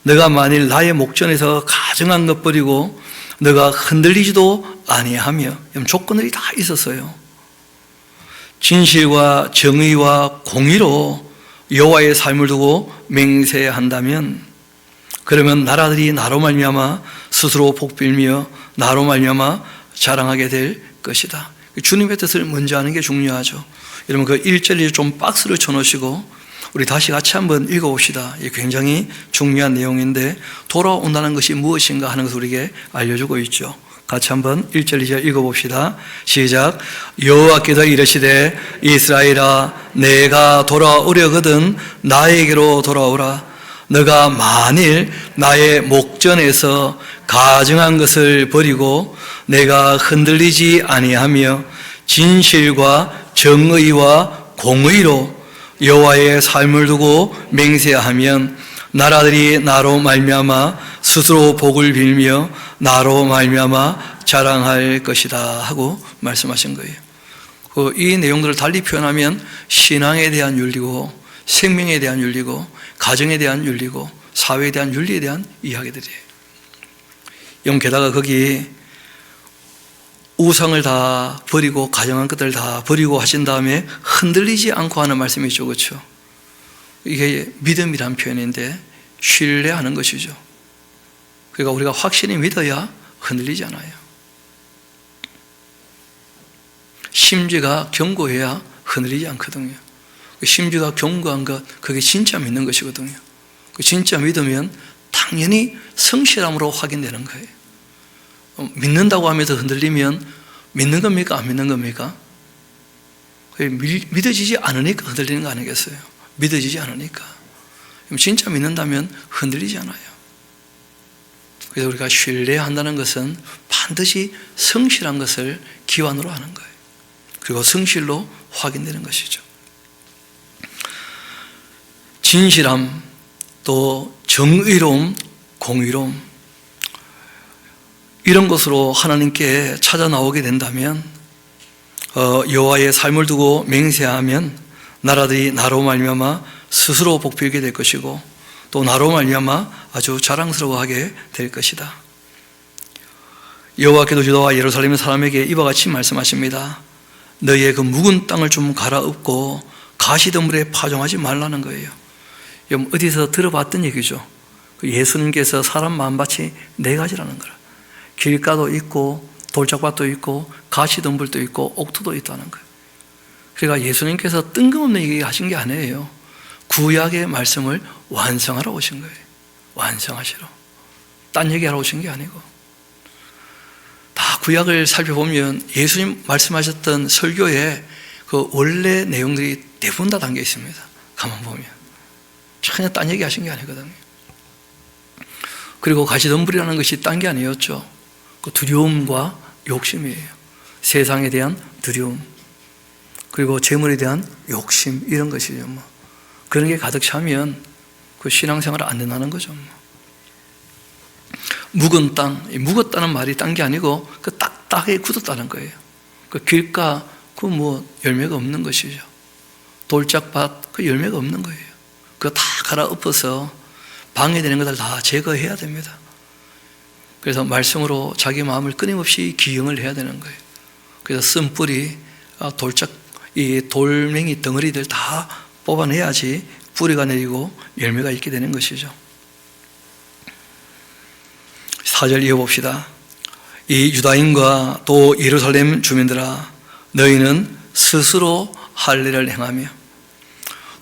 너가 만일 나의 목전에서 가증한 것 버리고 너가 흔들리지도 아니하며, 조건들이 다 있었어요. 진실과 정의와 공의로 여호와의 삶을 두고 맹세한다면, 그러면 나라들이 나로 말미암아 스스로 복빌며 나로 말미암아 자랑하게 될 것이다. 주님의 뜻을 먼저 하는 게 중요하죠. 여러분 그 1절에 좀 박스를 쳐놓으시고 우리 다시 같이 한번 읽어봅시다. 이게 굉장히 중요한 내용인데 돌아온다는 것이 무엇인가 하는 것을 우리에게 알려주고 있죠. 같이 한번 1절 2절 읽어봅시다. 시작. 여호와께서 이르시되 이스라엘아 내가 돌아오려거든 나에게로 돌아오라. 너가 만일 나의 목전에서 가증한 것을 버리고 내가 흔들리지 아니하며 진실과 정의와 공의로 여호와의 삶을 두고 맹세하면 나라들이 나로 말미암아 스스로 복을 빌며 나로 말미암아 자랑할 것이다 하고 말씀하신 거예요. 이 내용들을 달리 표현하면 신앙에 대한 윤리고 생명에 대한 윤리고 가정에 대한 윤리고 사회에 대한 윤리에 대한 이야기들이에요. 게다가 거기 우상을 다 버리고 가정한 것들 다 버리고 하신 다음에 흔들리지 않고 하는 말씀이죠. 그렇죠? 이게 믿음이란 표현인데 신뢰하는 것이죠. 그러니까 우리가 확실히 믿어야 흔들리지 않아요. 심지가 견고해야 흔들리지 않거든요. 심지가 견고한 것, 그게 진짜 믿는 것이거든요. 진짜 믿으면 당연히 성실함으로 확인되는 거예요. 믿는다고 하면서 흔들리면 믿는 겁니까? 안 믿는 겁니까? 믿어지지 않으니까 흔들리는 거 아니겠어요? 믿어지지 않으니까. 진짜 믿는다면 흔들리지 않아요. 그래서 우리가 신뢰한다는 것은 반드시 성실한 것을 기반으로 하는 거예요. 그리고 성실로 확인되는 것이죠. 진실함, 또 정의로움, 공의로움, 이런 것으로 하나님께 찾아 나오게 된다면 여호와의 삶을 두고 맹세하면 나라들이 나로 말미암아 스스로 복되게 될 것이고 또 나로 말미암아 아주 자랑스러워하게 될 것이다. 여호와께도 유다와 예루살렘의 사람에게 이와 같이 말씀하십니다. 너희의 그 묵은 땅을 좀 갈아엎고 가시덤불에 파종하지 말라는 거예요. 어디서 들어봤던 얘기죠. 예수님께서 사람 마음밭이 4가지라는 거라. 길가도 있고 돌짝밭도 있고 가시덤불도 있고 옥토도 있다는 거예요. 그러니까 예수님께서 뜬금없는 얘기 하신 게 아니에요. 구약의 말씀을 완성하러 오신 거예요. 완성하시러. 딴 얘기하러 오신 게 아니고. 다 구약을 살펴보면 예수님 말씀하셨던 설교에 그 원래 내용들이 대부분 다 담겨 있습니다. 가만 보면. 전혀 딴 얘기 하신 게 아니거든요. 그리고 가시덤불이라는 것이 딴 게 아니었죠. 그 두려움과 욕심이에요. 세상에 대한 두려움, 그리고 재물에 대한 욕심, 이런 것이죠. 그런 게 가득 차면 그 신앙생활 안 된다는 거죠. 묵은 땅, 묵었다는 말이 딴 게 아니고 그 딱딱하게 굳었다는 거예요. 그 길가, 그 열매가 없는 것이죠. 돌짝밭, 그 열매가 없는 거예요. 그거 다 갈아엎어서 방해되는 것들 다 제거해야 됩니다. 그래서 말씀으로 자기 마음을 끊임없이 기용을 해야 되는 거예요. 그래서 쓴뿌리, 이 돌멩이 덩어리들 다 뽑아내야지 뿌리가 내리고 열매가 있게 되는 것이죠. 4절 이어봅시다. 이 유다인과 또 예루살렘 주민들아, 너희는 스스로 할례를 행하며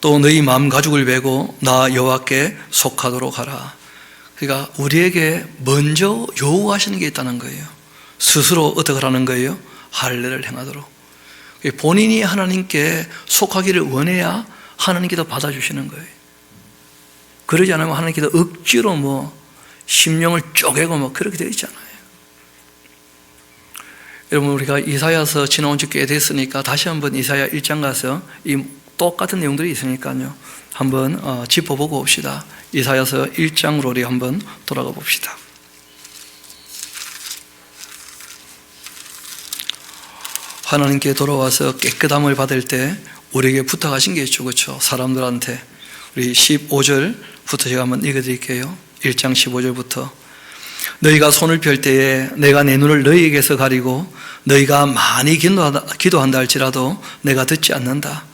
또 너희 마음 가죽을 베고 나 여호와께 속하도록 하라. 그러니까 우리에게 먼저 요구하시는 게 있다는 거예요. 스스로 어떻게 하라는 거예요? 할례를 행하도록. 본인이 하나님께 속하기를 원해야 하나님께서 받아주시는 거예요. 그러지 않으면 하나님께서 억지로 심령을 쪼개고 그렇게 되어 있잖아요. 여러분, 우리가 이사야서 지나온 지 꽤 됐으니까 다시 한번 이사야 1장 가서 이 똑같은 내용들이 있으니까요, 한번 짚어보고 봅시다. 이사야서 1장으로 우리 한번 돌아가 봅시다. 하나님께 돌아와서 깨끗함을 받을 때 우리에게 부탁하신 게 있죠. 그렇죠? 사람들한테. 우리 15절부터 제가 한번 읽어드릴게요. 1장 15절부터. 너희가 손을 펼 때에 내가 내 눈을 너희에게서 가리고 너희가 많이 기도한다 할지라도 내가 듣지 않는다.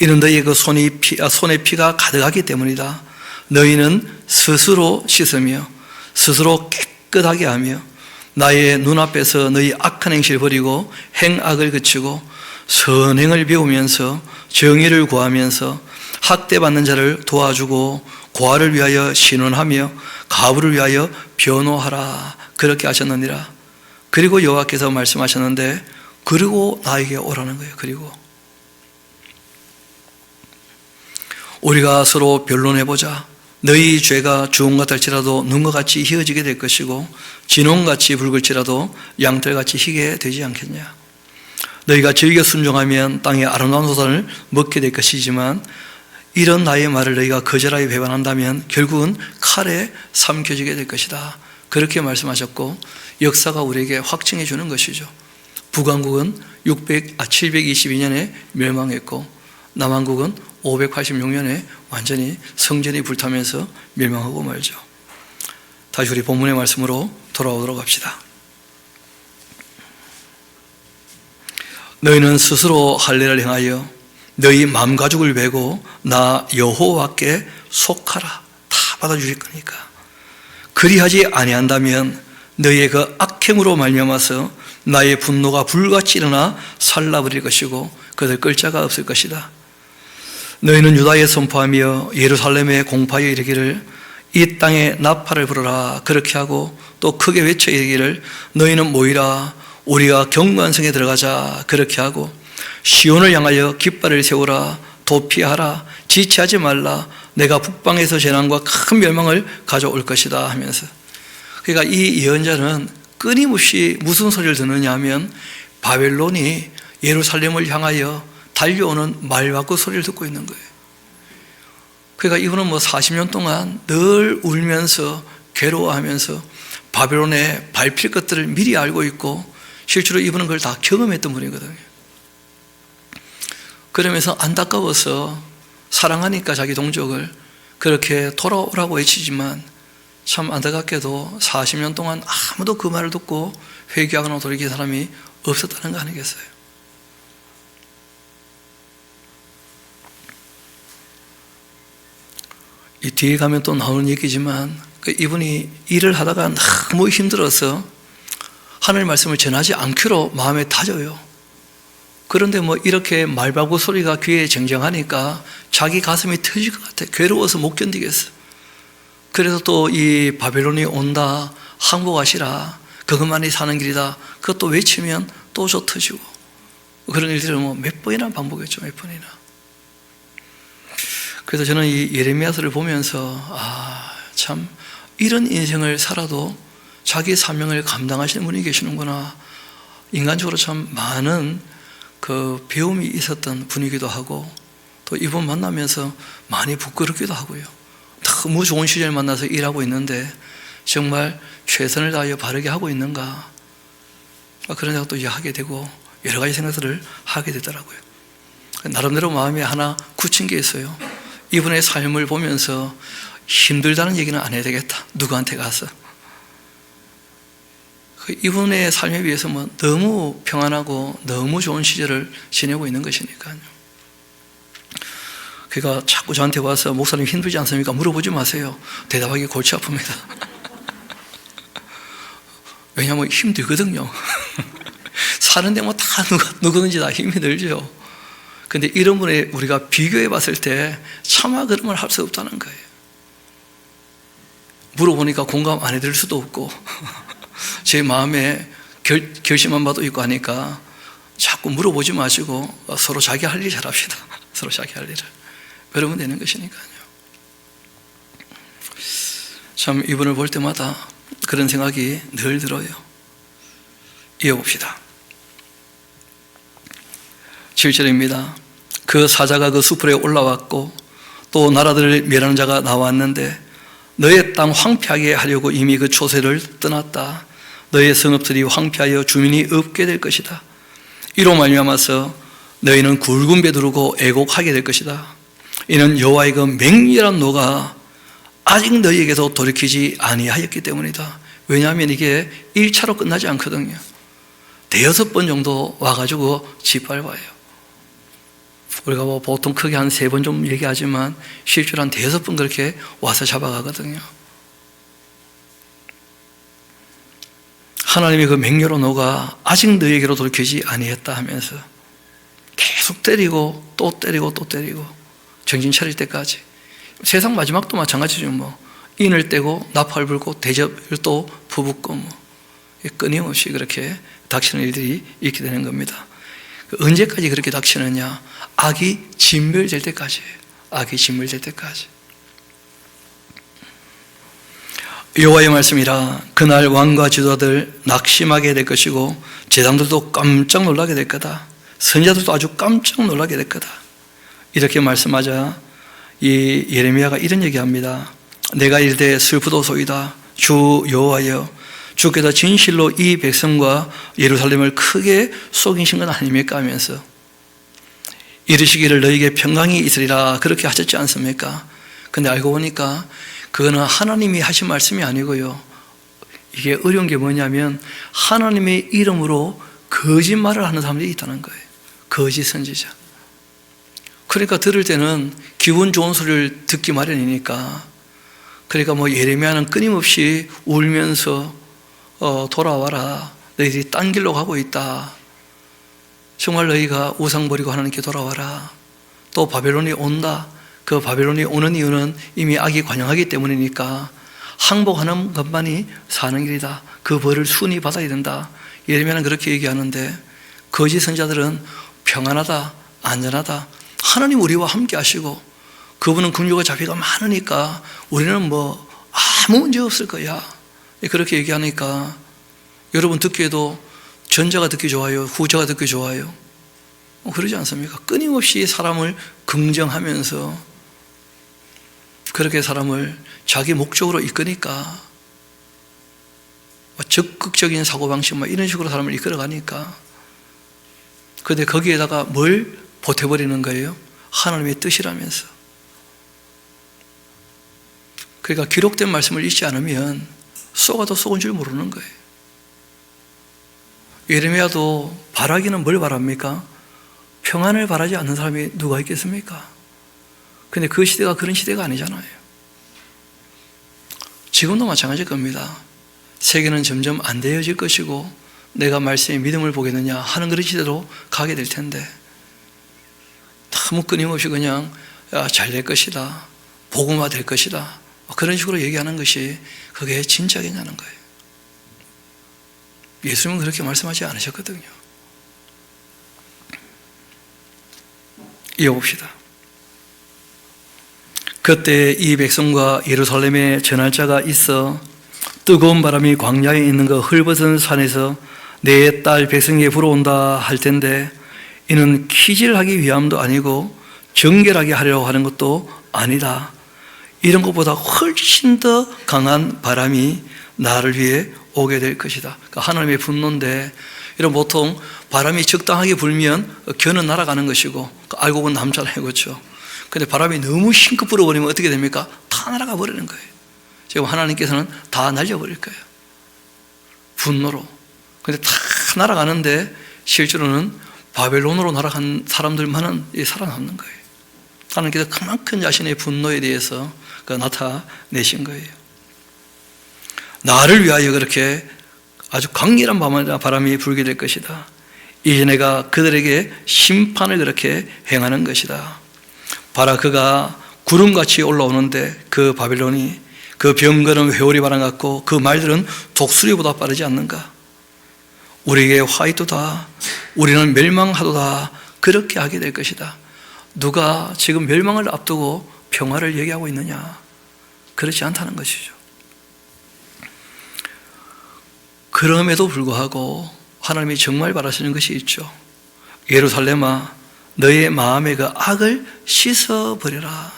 이는 너희의 그 손에 피가 가득하기 때문이다. 너희는 스스로 씻으며 스스로 깨끗하게 하며 나의 눈앞에서 너희 악한 행실을 버리고 행악을 그치고 선행을 배우면서 정의를 구하면서 학대받는 자를 도와주고 고아를 위하여 신원하며 가부를 위하여 변호하라. 그렇게 하셨느니라. 그리고 여호와께서 말씀하셨는데 그리고 나에게 오라는 거예요. 그리고 우리가 서로 변론해보자. 너희 죄가 주홍같 할지라도 눈과 같이 희어지게 될 것이고 진홍같이 붉을지라도 양털같이 희게 되지 않겠냐. 너희가 즐겨 순종하면 땅의 아름다운 소산을 먹게 될 것이지만 이런 나의 말을 너희가 거절하여 배반한다면 결국은 칼에 삼켜지게 될 것이다. 그렇게 말씀하셨고 역사가 우리에게 확증해 주는 것이죠. 북왕국은 722년에 멸망했고 남왕국은 586년에 완전히 성전이 불타면서 멸망하고 말죠. 다시 우리 본문의 말씀으로 돌아오도록 합시다. 너희는 스스로 할례를 행하여 너희 마음가죽을 베고 나 여호와께 속하라. 다 받아주실 거니까. 그리하지 아니한다면 너희의 그 악행으로 말미암아서 나의 분노가 불같이 일어나 살라버릴 것이고 그들 끌 자가 없을 것이다. 너희는 유다에 선포하며 예루살렘에 공파하여 이르기를 이 땅에 나팔을 불어라. 그렇게 하고 또 크게 외쳐 이르기를 너희는 모이라. 우리가 견고한 성에 들어가자. 그렇게 하고 시온을 향하여 깃발을 세우라. 도피하라. 지체하지 말라. 내가 북방에서 재난과 큰 멸망을 가져올 것이다 하면서, 그러니까 이 예언자는 끊임없이 무슨 소리를 듣느냐 하면 바벨론이 예루살렘을 향하여 달려오는 말바꾸 소리를 듣고 있는 거예요. 그러니까 이분은 40년 동안 늘 울면서 괴로워하면서 바벨론에 밟힐 것들을 미리 알고 있고 실제로 이분은 그걸 다 경험했던 분이거든요. 그러면서 안타까워서 사랑하니까 자기 동족을 그렇게 돌아오라고 외치지만 참 안타깝게도 40년 동안 아무도 그 말을 듣고 회개하거나 돌이킨 사람이 없었다는 거 아니겠어요? 이 뒤에 가면 또 나오는 얘기지만 이분이 일을 하다가 너무 힘들어서 하나님의 말씀을 전하지 않기로 마음에 다져요. 그런데 이렇게 말바구 소리가 귀에 쟁쟁하니까 자기 가슴이 터질 것 같아. 괴로워서 못 견디겠어. 그래서 또 이 바벨론이 온다, 항복하시라, 그것만이 사는 길이다, 그것도 외치면 또 저 터지고, 그런 일들을 몇 번이나 반복했죠. 몇 번이나. 그래서 저는 이 예레미야서를 보면서 참 이런 인생을 살아도 자기 사명을 감당하시는 분이 계시는구나. 인간적으로 참 많은 그 배움이 있었던 분이기도 하고 또 이분 만나면서 많이 부끄럽기도 하고요. 너무 좋은 시절 만나서 일하고 있는데 정말 최선을 다하여 바르게 하고 있는가, 그런 생각도 이제 하게 되고 여러 가지 생각들을 하게 되더라고요. 나름대로 마음에 하나 굳힌 게 있어요. 이분의 삶을 보면서 힘들다는 얘기는 안 해야 되겠다. 누구한테 가서. 이분의 삶에 비해서 너무 평안하고 너무 좋은 시절을 지내고 있는 것이니까요. 그러니까 자꾸 저한테 와서 목사님 힘들지 않습니까? 물어보지 마세요. 대답하기 골치 아픕니다. 왜냐하면 힘들거든요. 사는데 다 누구든지 다 힘이 들죠. 근데 이런 분에 우리가 비교해 봤을 때 차마 그런 말 할 수 없다는 거예요. 물어보니까 공감 안 해드릴 수도 없고 제 마음에 결심한 바도 있고 하니까 자꾸 물어보지 마시고 서로 자기 할 일 잘합시다. 서로 자기 할 일을. 그러면 되는 것이니까요. 참 이분을 볼 때마다 그런 생각이 늘 들어요. 이어봅시다. 7절입니다. 그 사자가 그 수풀에 올라왔고 또 나라들을 멸하는 자가 나왔는데 너의 땅 황폐하게 하려고 이미 그 초세를 떠났다. 너의 성읍들이 황폐하여 주민이 없게 될 것이다. 이로 말미암아서 너희는 굵은 배 두르고 애곡하게 될 것이다. 이는 여호와의 그 맹렬한 노가 아직 너희에게서 돌이키지 아니하였기 때문이다. 왜냐하면 이게 1차로 끝나지 않거든요. 대여섯 번 정도 와가지고 짓밟아요. 우리가 보통 크게 한 3번 좀 얘기하지만 실제로 한 대여섯 번 그렇게 와서 잡아가거든요. 하나님의 그 맹렬한 노가 아직 너희에게로 돌이키지 아니했다 하면서 계속 때리고 또 때리고 또 때리고 정신 차릴 때까지. 세상 마지막도 마찬가지죠. 인을 떼고 나팔 불고 대접을 또 부붙고 끊임없이 그렇게 닥치는 일들이 있게 되는 겁니다. 언제까지 그렇게 닥치느냐? 악이 진멸될 때까지. 악이 진멸될 때까지. 여호와의 말씀이라. 그날 왕과 지도자들 낙심하게 될 것이고 제장들도 깜짝 놀라게 될 거다. 선지자들도 아주 깜짝 놀라게 될 거다. 이렇게 말씀하자 이 예레미야가 이런 얘기합니다. 내가 이르되 슬프도소이다. 주 여호와여, 주께서 진실로 이 백성과 예루살렘을 크게 속이신 건 아닙니까? 하면서 이르시기를 너희에게 평강이 있으리라 그렇게 하셨지 않습니까? 근데 알고 보니까 그거는 하나님이 하신 말씀이 아니고요, 이게 어려운 게 뭐냐면 하나님의 이름으로 거짓말을 하는 사람들이 있다는 거예요. 거짓 선지자. 그러니까 들을 때는 기분 좋은 소리를 듣기 마련이니까, 그러니까 뭐 예레미야는 끊임없이 울면서 돌아와라, 너희들이 딴 길로 가고 있다, 정말 너희가 우상 버리고 하나님께 돌아와라, 또 바벨론이 온다. 그 바벨론이 오는 이유는 이미 악이 관영하기 때문이니까 항복하는 것만이 사는 길이다, 그 벌을 순히 받아야 된다. 예레미야는 그렇게 얘기하는데, 거짓 선자들은 평안하다, 안전하다, 하나님 우리와 함께 하시고 그분은 긍휼과 자비가 많으니까 우리는 뭐 아무 문제 없을 거야, 그렇게 얘기하니까 여러분 듣기에도 전자가 듣기 좋아요, 후자가 듣기 좋아요? 그러지 않습니까? 끊임없이 사람을 긍정하면서 그렇게 사람을 자기 목적으로 이끄니까, 적극적인 사고방식 이런 식으로 사람을 이끌어가니까, 그런데 거기에다가 뭘 보태버리는 거예요? 하나님의 뜻이라면서. 그러니까 기록된 말씀을 잊지 않으면 쏘가도 쏘은 줄 모르는 거예요. 예레미야도 바라기는 뭘 바랍니까? 평안을 바라지 않는 사람이 누가 있겠습니까? 근데 그 시대가 그런 시대가 아니잖아요. 지금도 마찬가지일 겁니다. 세계는 점점 안 되어질 것이고 내가 말씀에 믿음을 보겠느냐 하는 그런 시대로 가게 될 텐데, 너무 끊임없이 그냥 잘 될 것이다, 복음화 될 것이다, 그런 식으로 얘기하는 것이 그게 진짜겠냐는 거예요. 예수님은 그렇게 말씀하지 않으셨거든요. 이어봅시다. 그때 이 백성과 예루살렘에 전할 자가 있어 뜨거운 바람이 광야에 있는 그 헐벗은 산에서 내 딸 백성에게 불어온다 할 텐데, 이는 키질하기 위함도 아니고 정결하게 하려고 하는 것도 아니다. 이런 것보다 훨씬 더 강한 바람이 나를 위해 오게 될 것이다. 그러니까 하나님의 분노인데, 이런 보통 바람이 적당하게 불면 겨는 날아가는 것이고, 알고 보면 남잖아요, 그렇죠? 근데 바람이 너무 힘껏 불어버리면 어떻게 됩니까? 다 날아가 버리는 거예요. 지금 하나님께서는 다 날려버릴 거예요, 분노로. 근데 다 날아가는데 실제로는 바벨론으로 날아간 사람들만은 살아남는 거예요. 하나님께서 그만큼 자신의 분노에 대해서 나타내신 거예요. 나를 위하여 그렇게 아주 강렬한 바람이 불게 될 것이다. 이제 내가 그들에게 심판을 그렇게 행하는 것이다. 봐라, 그가 구름같이 올라오는데 그 바벨론이, 그 병거는 회오리 바람 같고 그 말들은 독수리보다 빠르지 않는가? 우리에게 화이도다, 우리는 멸망하도다, 그렇게 하게 될 것이다. 누가 지금 멸망을 앞두고 평화를 얘기하고 있느냐? 그렇지 않다는 것이죠. 그럼에도 불구하고 하나님이 정말 바라시는 것이 있죠. 예루살렘아, 너의 마음의 그 악을 씻어버려라.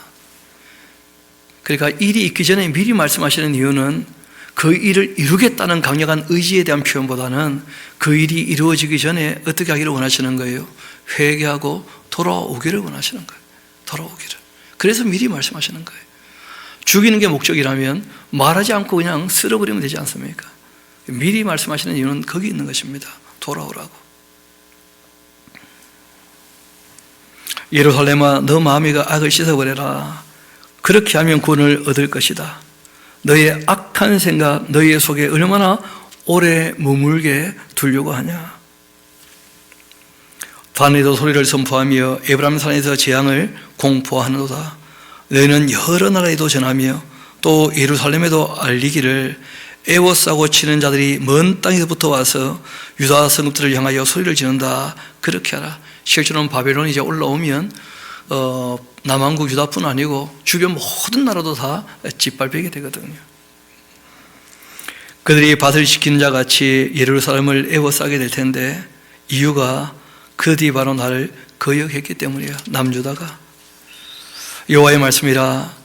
그러니까 일이 있기 전에 미리 말씀하시는 이유는 그 일을 이루겠다는 강력한 의지에 대한 표현보다는 그 일이 이루어지기 전에 어떻게 하기를 원하시는 거예요? 회개하고 돌아오기를 원하시는 거예요. 돌아오기를. 그래서 미리 말씀하시는 거예요. 죽이는 게 목적이라면 말하지 않고 그냥 쓸어버리면 되지 않습니까? 미리 말씀하시는 이유는 거기 있는 것입니다. 돌아오라고. 예루살렘아, 너 마음의 그 악을 씻어버려라. 그렇게 하면 구원을 얻을 것이다. 너의 악한 생각, 너의 속에 얼마나 오래 머물게 두려고 하냐? 단에도 소리를 선포하며 에브라임 산에서 재앙을 공포하는도다. 너희는 여러 나라에도 전하며 또 예루살렘에도 알리기를, 애워싸고 치는 자들이 먼 땅에서부터 와서 유다 성읍들을 향하여 소리를 지른다. 그렇게 하라. 실제로는 바벨론이 이제 올라오면 남한국 유다뿐 아니고 주변 모든 나라도 다 짓밟히게 되거든요. 그들이 밭을 지키는 자 같이 예루살렘을 애워싸게 될 텐데, 이유가 그들이 바로 나를 거역했기 때문이야. 남유다가. 여호와의 말씀이라,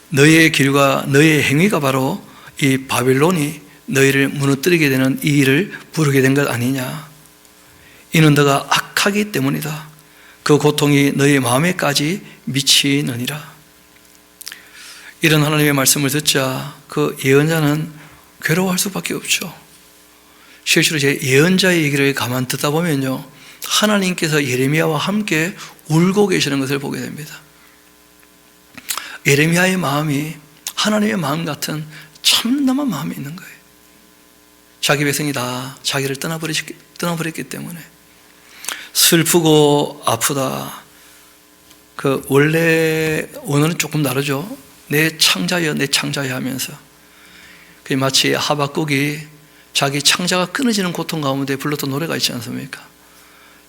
너의 길과 너의 행위가 바로 이 바벨론이 너희를 무너뜨리게 되는 이 일을 부르게 된 것 아니냐? 이는 너가 악하기 때문이다. 그 고통이 너희 마음에까지 미치느니라. 이런 하나님의 말씀을 듣자 그 예언자는 괴로워할 수밖에 없죠. 실제로 제 예언자의 얘기를 가만 듣다 보면요, 하나님께서 예레미야와 함께 울고 계시는 것을 보게 됩니다. 예레미야의 마음이 하나님의 마음 같은 참담한 마음이 있는 거예요. 자기 백성이 다 자기를 떠나버렸기 때문에 슬프고 아프다. 그 원래 언어는 조금 다르죠. 내 창자여 내 창자여 하면서 그 마치 하박국이 자기 창자가 끊어지는 고통 가운데 불렀던 노래가 있지 않습니까?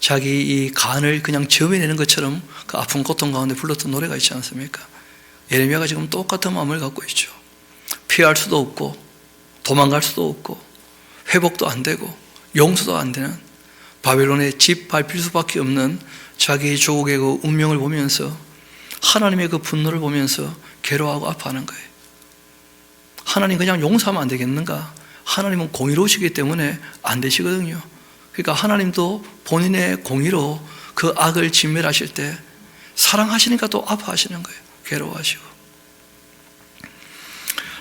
자기 이 간을 그냥 점여내는 것처럼 그 아픈 고통 가운데 불렀던 노래가 있지 않습니까? 예레미야가 지금 똑같은 마음을 갖고 있죠. 피할 수도 없고 도망갈 수도 없고 회복도 안 되고 용서도 안 되는 바벨론의 집 밟힐 수밖에 없는 자기 조국의 그 운명을 보면서 하나님의 그 분노를 보면서 괴로워하고 아파하는 거예요. 하나님 그냥 용서하면 안 되겠는가? 하나님은 공의로우시기 때문에 안 되시거든요. 그러니까 하나님도 본인의 공의로 그 악을 진멸하실 때 사랑하시니까 또 아파하시는 거예요. 괴로워하시고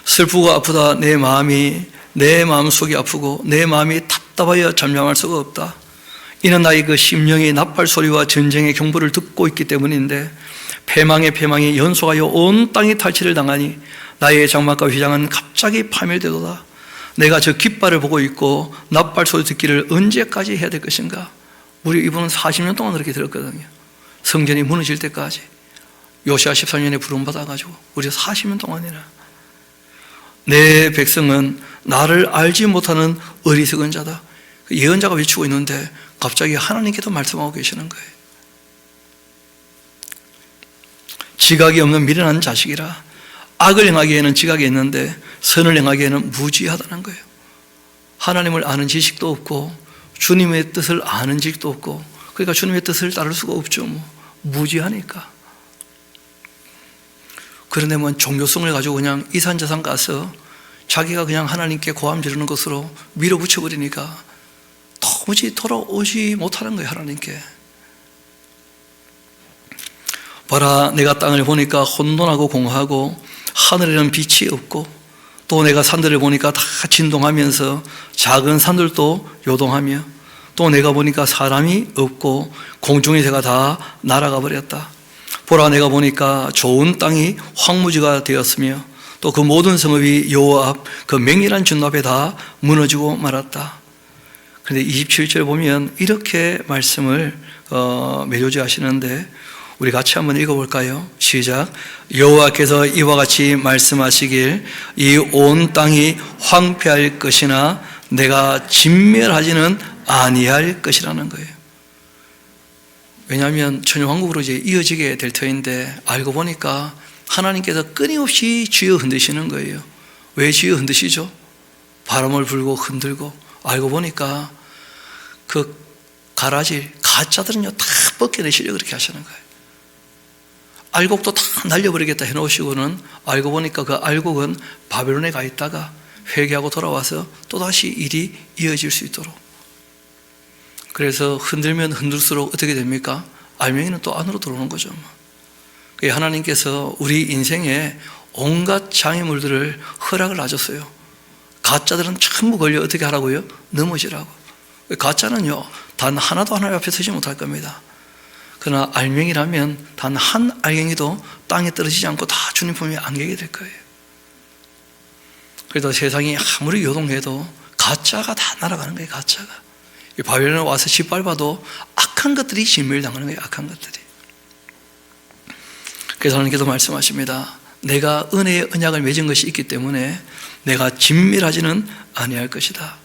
슬프고 아프다. 내 마음속이 아프고 내 마음이 답답하여 잠잠할 수가 없다. 이는 나의 그 심령이 나팔 소리와 전쟁의 경보를 듣고 있기 때문인데 패망의 패망이 연속하여 온 땅이 탈취를 당하니 나의 장막과 휘장은 갑자기 파멸되도다. 내가 저 깃발을 보고 있고 나팔 소리 듣기를 언제까지 해야 될 것인가? 우리 이분은 40년 동안 그렇게 들었거든요. 성전이 무너질 때까지. 요시야 13년에 부름받아가지고 우리 40년 동안이나 내 백성은 나를 알지 못하는 어리석은 자다. 예언자가 외치고 있는데 갑자기 하나님께서 말씀하고 계시는 거예요. 지각이 없는 미련한 자식이라. 악을 행하기에는 지각이 있는데 선을 행하기에는 무지하다는 거예요. 하나님을 아는 지식도 없고 주님의 뜻을 아는 지식도 없고 그러니까 주님의 뜻을 따를 수가 없죠. 무지하니까. 그런데 종교성을 가지고 그냥 이산저산 가서 자기가 그냥 하나님께 고함 지르는 것으로 밀어붙여버리니까 도무지 돌아오지 못하는 거예요. 하나님께. 봐라, 내가 땅을 보니까 혼돈하고 공허하고 하늘에는 빛이 없고 또 내가 산들을 보니까 다 진동하면서 작은 산들도 요동하며 또 내가 보니까 사람이 없고 공중의 새가 다 날아가 버렸다. 보라, 내가 보니까 좋은 땅이 황무지가 되었으며 또 그 모든 성읍이 여호와 앞 그 맹렬한 준 앞에 다 무너지고 말았다. 그런데 27절 보면 이렇게 말씀을 매료지 하시는데 우리 같이 한번 읽어볼까요? 시작. 여호와께서 이와 같이 말씀하시길 이 온 땅이 황폐할 것이나 내가 진멸하지는 아니할 것이라는 거예요. 왜냐하면 천년왕국으로 이제 이어지게 될 터인데 알고 보니까 하나님께서 끊임없이 쥐어 흔드시는 거예요. 왜 쥐어 흔드시죠? 바람을 불고 흔들고 알고 보니까 그 가라질 가짜들은요 다 벗겨내시려고 그렇게 하시는 거예요. 알곡도 다 날려버리겠다 해놓으시고는 알고 보니까 그 알곡은 바벨론에 가 있다가 회개하고 돌아와서 또다시 일이 이어질 수 있도록. 그래서 흔들면 흔들수록 어떻게 됩니까? 알맹이는 또 안으로 들어오는 거죠. 하나님께서 우리 인생에 온갖 장애물들을 허락을 하셨어요. 가짜들은 전부 걸려 어떻게 하라고요? 넘어지라고. 가짜는요 단 하나도 하나님 앞에 서지 못할 겁니다. 그러나 알맹이라면 단 한 알갱이도 땅에 떨어지지 않고 다 주님 품에 안기게 될 거예요. 그래도 세상이 아무리 요동해도 가짜가 다 날아가는 거예요. 가짜가. 바벨론에 와서 짓밟아도 악한 것들이 진멸당하는 거예요. 악한 것들이. 그래서 하나님께서 말씀하십니다. 내가 은혜의 언약을 맺은 것이 있기 때문에 내가 진멸하지는 아니할 것이다.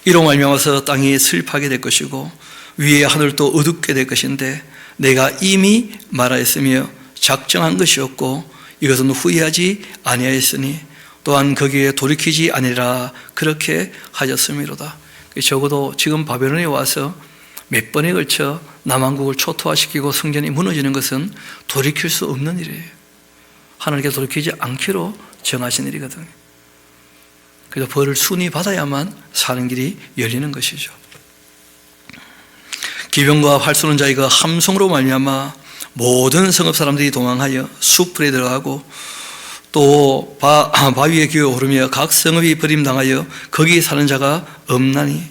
이로 말미암아서 땅이 슬퍼하게 될 것이고 위의 하늘도 어둡게 될 것인데 내가 이미 말하였으며 작정한 것이었고 이것은 후회하지 아니하였으니 또한 거기에 돌이키지 아니라 그렇게 하셨음이로다. 적어도 지금 바벨론에 와서 몇 번에 걸쳐 남왕국을 초토화시키고 성전이 무너지는 것은 돌이킬 수 없는 일이에요. 하나님께서 돌이키지 않기로 정하신 일이거든요. 그래서 벌을 순히 받아야만 사는 길이 열리는 것이죠. 기병과 활 쏘는 자의 그 함성으로 말미암아 모든 성읍 사람들이 도망하여 숲풀에 들어가고 또 바위에 기어 오르며 각 성읍이 버림당하여 거기 사는 자가 없나니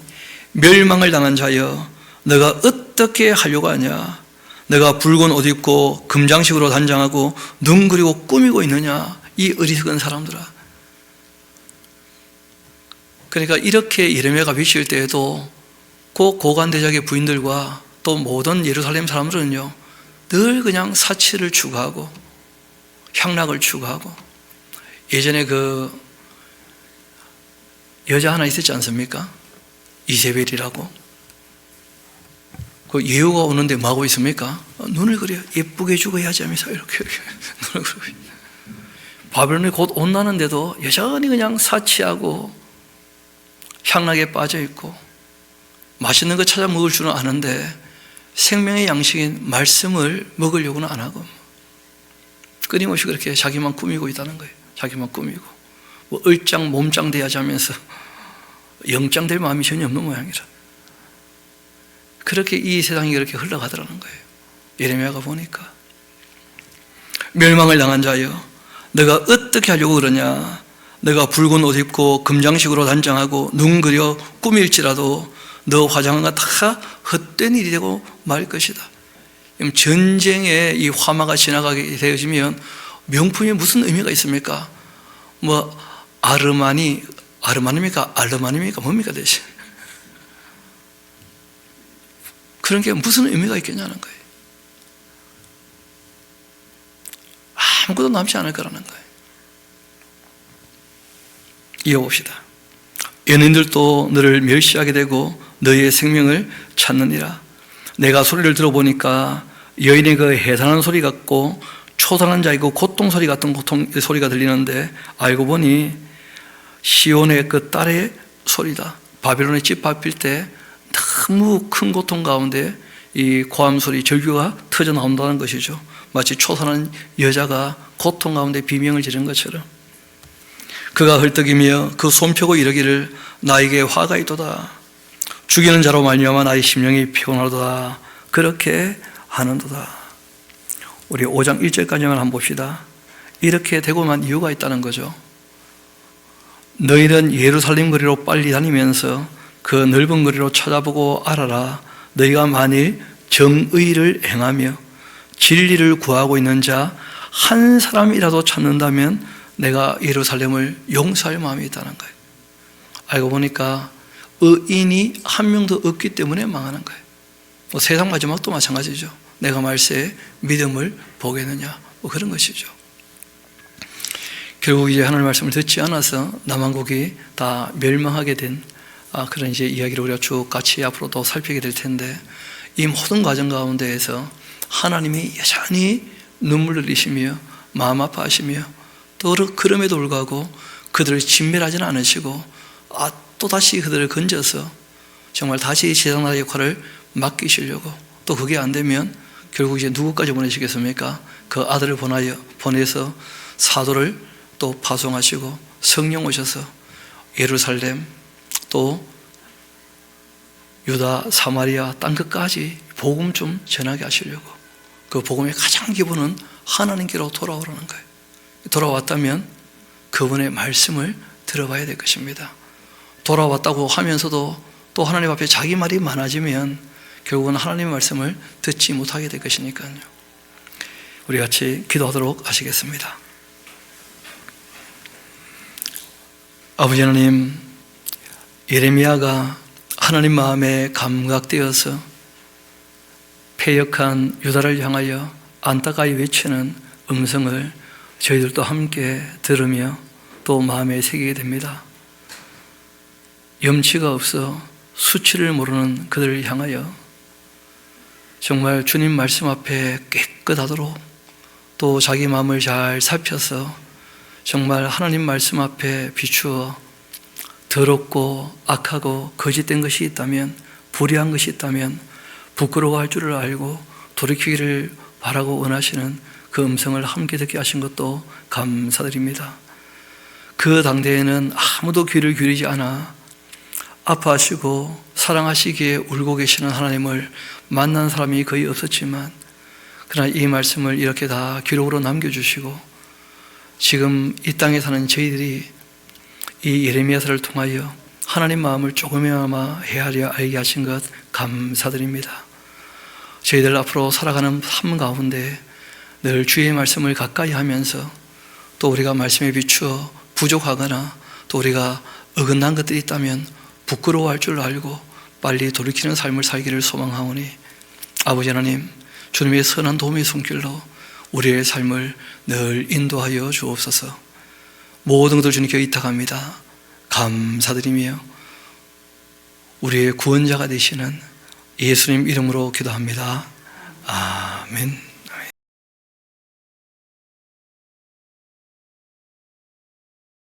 멸망을 당한 자여 내가 어떻게 하려고 하냐? 내가 붉은 옷 입고 금장식으로 단장하고 눈 그리고 꾸미고 있느냐? 이 어리석은 사람들아. 그러니까 이렇게 예레미야가 비칠 때에도 그 고관대작의 부인들과 또 모든 예루살렘 사람들은요, 늘 그냥 사치를 추구하고 향락을 추구하고, 예전에 그 여자 하나 있었지 않습니까? 이세벨이라고. 그 예후가 오는데 뭐하고 있습니까? 눈을 그려 예쁘게 죽어야지 하면서 이렇게 눈을 그리고. 바벨론이 곧 온다는데도 여전히 그냥 사치하고 향락에 빠져 있고, 맛있는 거 찾아 먹을 줄은 아는데 생명의 양식인 말씀을 먹으려고는 안 하고 끊임없이 그렇게 자기만 꾸미고 있다는 거예요. 자기만 꾸미고 뭐 얼짱 몸짱 돼야지 하면서 영짱 될 마음이 전혀 없는 모양이라. 그렇게 이 세상이 그렇게 흘러가더라는 거예요. 예레미야가 보니까. 멸망을 당한 자여, 내가 어떻게 하려고 그러냐? 내가 붉은 옷 입고 금장식으로 단장하고 눈 그려 꾸밀지라도 너 화장한 건 다 헛된 일이 되고 말 것이다. 전쟁에 이 화마가 지나가게 되어지면 명품이 무슨 의미가 있습니까? 뭐 아르마니입니까? 알르마니입니까? 뭡니까 대신? 그런 게 무슨 의미가 있겠냐는 거예요. 아무것도 남지 않을 거라는 거예요. 이어봅시다. 연인들도 너를 멸시하게 되고 너희의 생명을 찾느니라. 내가 소리를 들어보니까 여인의 그 해산한 소리 같고 초상한 자이고 고통 소리 같은 소리가 들리는데, 알고 보니 시온의 그 딸의 소리다. 바빌론의 집 밟힐 때 너무 큰 고통 가운데 이 고함 소리, 절규가 터져 나온다는 것이죠. 마치 초산한 여자가 고통 가운데 비명을 지른 것처럼. 그가 헐떡이며 그 손펴고 이르기를 나에게 화가 있도다. 죽이는 자로 말미암아 나의 심령이 피곤하도다. 그렇게 하는도다. 우리 5장 1절까지만 한번 봅시다. 이렇게 되고만 이유가 있다는 거죠. 너희는 예루살렘 거리로 빨리 다니면서 그 넓은 거리로 찾아보고 알아라. 너희가 만일 정의를 행하며 진리를 구하고 있는 자 한 사람이라도 찾는다면 내가 예루살렘을 용서할 마음이 있다는 거예요. 알고 보니까 의인이 한 명도 없기 때문에 망하는 거예요. 뭐 세상 마지막도 마찬가지죠. 내가 말세에 믿음을 보겠느냐, 뭐 그런 것이죠. 결국 이제 하나님의 말씀을 듣지 않아서 남한국이 다 멸망하게 된 그런 이제 이야기를 우리가 쭉 같이 앞으로 또 살피게 될 텐데, 이 모든 과정 가운데에서 하나님이 여전히 눈물을 흘리시며 마음 아파하시며 또 그럼에도 불구하고 그들을 진멸하지는 않으시고 또다시 그들을 건져서 정말 다시 제사장의 역할을 맡기시려고, 또 그게 안 되면 결국 이제 누구까지 보내시겠습니까? 그 아들을 보내서 사도를 또 파송하시고 성령 오셔서 예루살렘 또 유다 사마리아 땅 끝까지 복음 좀 전하게 하시려고, 그 복음의 가장 기본은 하나님께로 돌아오라는 거예요. 돌아왔다면 그분의 말씀을 들어봐야 될 것입니다. 돌아왔다고 하면서도 또 하나님 앞에 자기 말이 많아지면 결국은 하나님의 말씀을 듣지 못하게 될 것이니까요. 우리 같이 기도하도록 하시겠습니다. 아버지 하나님, 예레미야가 하나님 마음에 감각되어서 패역한 유다를 향하여 안타까이 외치는 음성을 저희들도 함께 들으며 또 마음에 새기게 됩니다. 염치가 없어 수치를 모르는 그들을 향하여 정말 주님 말씀 앞에 깨끗하도록 또 자기 마음을 잘 살펴서 정말 하나님 말씀 앞에 비추어 더럽고 악하고 거짓된 것이 있다면, 불의한 것이 있다면 부끄러워할 줄을 알고 돌이키기를 바라고 원하시는 그 음성을 함께 듣게 하신 것도 감사드립니다. 그 당대에는 아무도 귀를 기울이지 않아 아파하시고 사랑하시기에 울고 계시는 하나님을 만난 사람이 거의 없었지만, 그러나 이 말씀을 이렇게 다 기록으로 남겨주시고 지금 이 땅에 사는 저희들이 이 예레미야서를 통하여 하나님 마음을 조금이나마 헤아려 알게 하신 것 감사드립니다. 저희들 앞으로 살아가는 삶 가운데 늘 주의 말씀을 가까이 하면서 또 우리가 말씀에 비추어 부족하거나 또 우리가 어긋난 것들이 있다면 부끄러워할 줄 알고 빨리 돌이키는 삶을 살기를 소망하오니 아버지 하나님, 주님의 선한 도움의 손길로 우리의 삶을 늘 인도하여 주옵소서. 모든 것을 주님께 의탁합니다. 감사드리며 우리의 구원자가 되시는 예수님 이름으로 기도합니다. 아멘.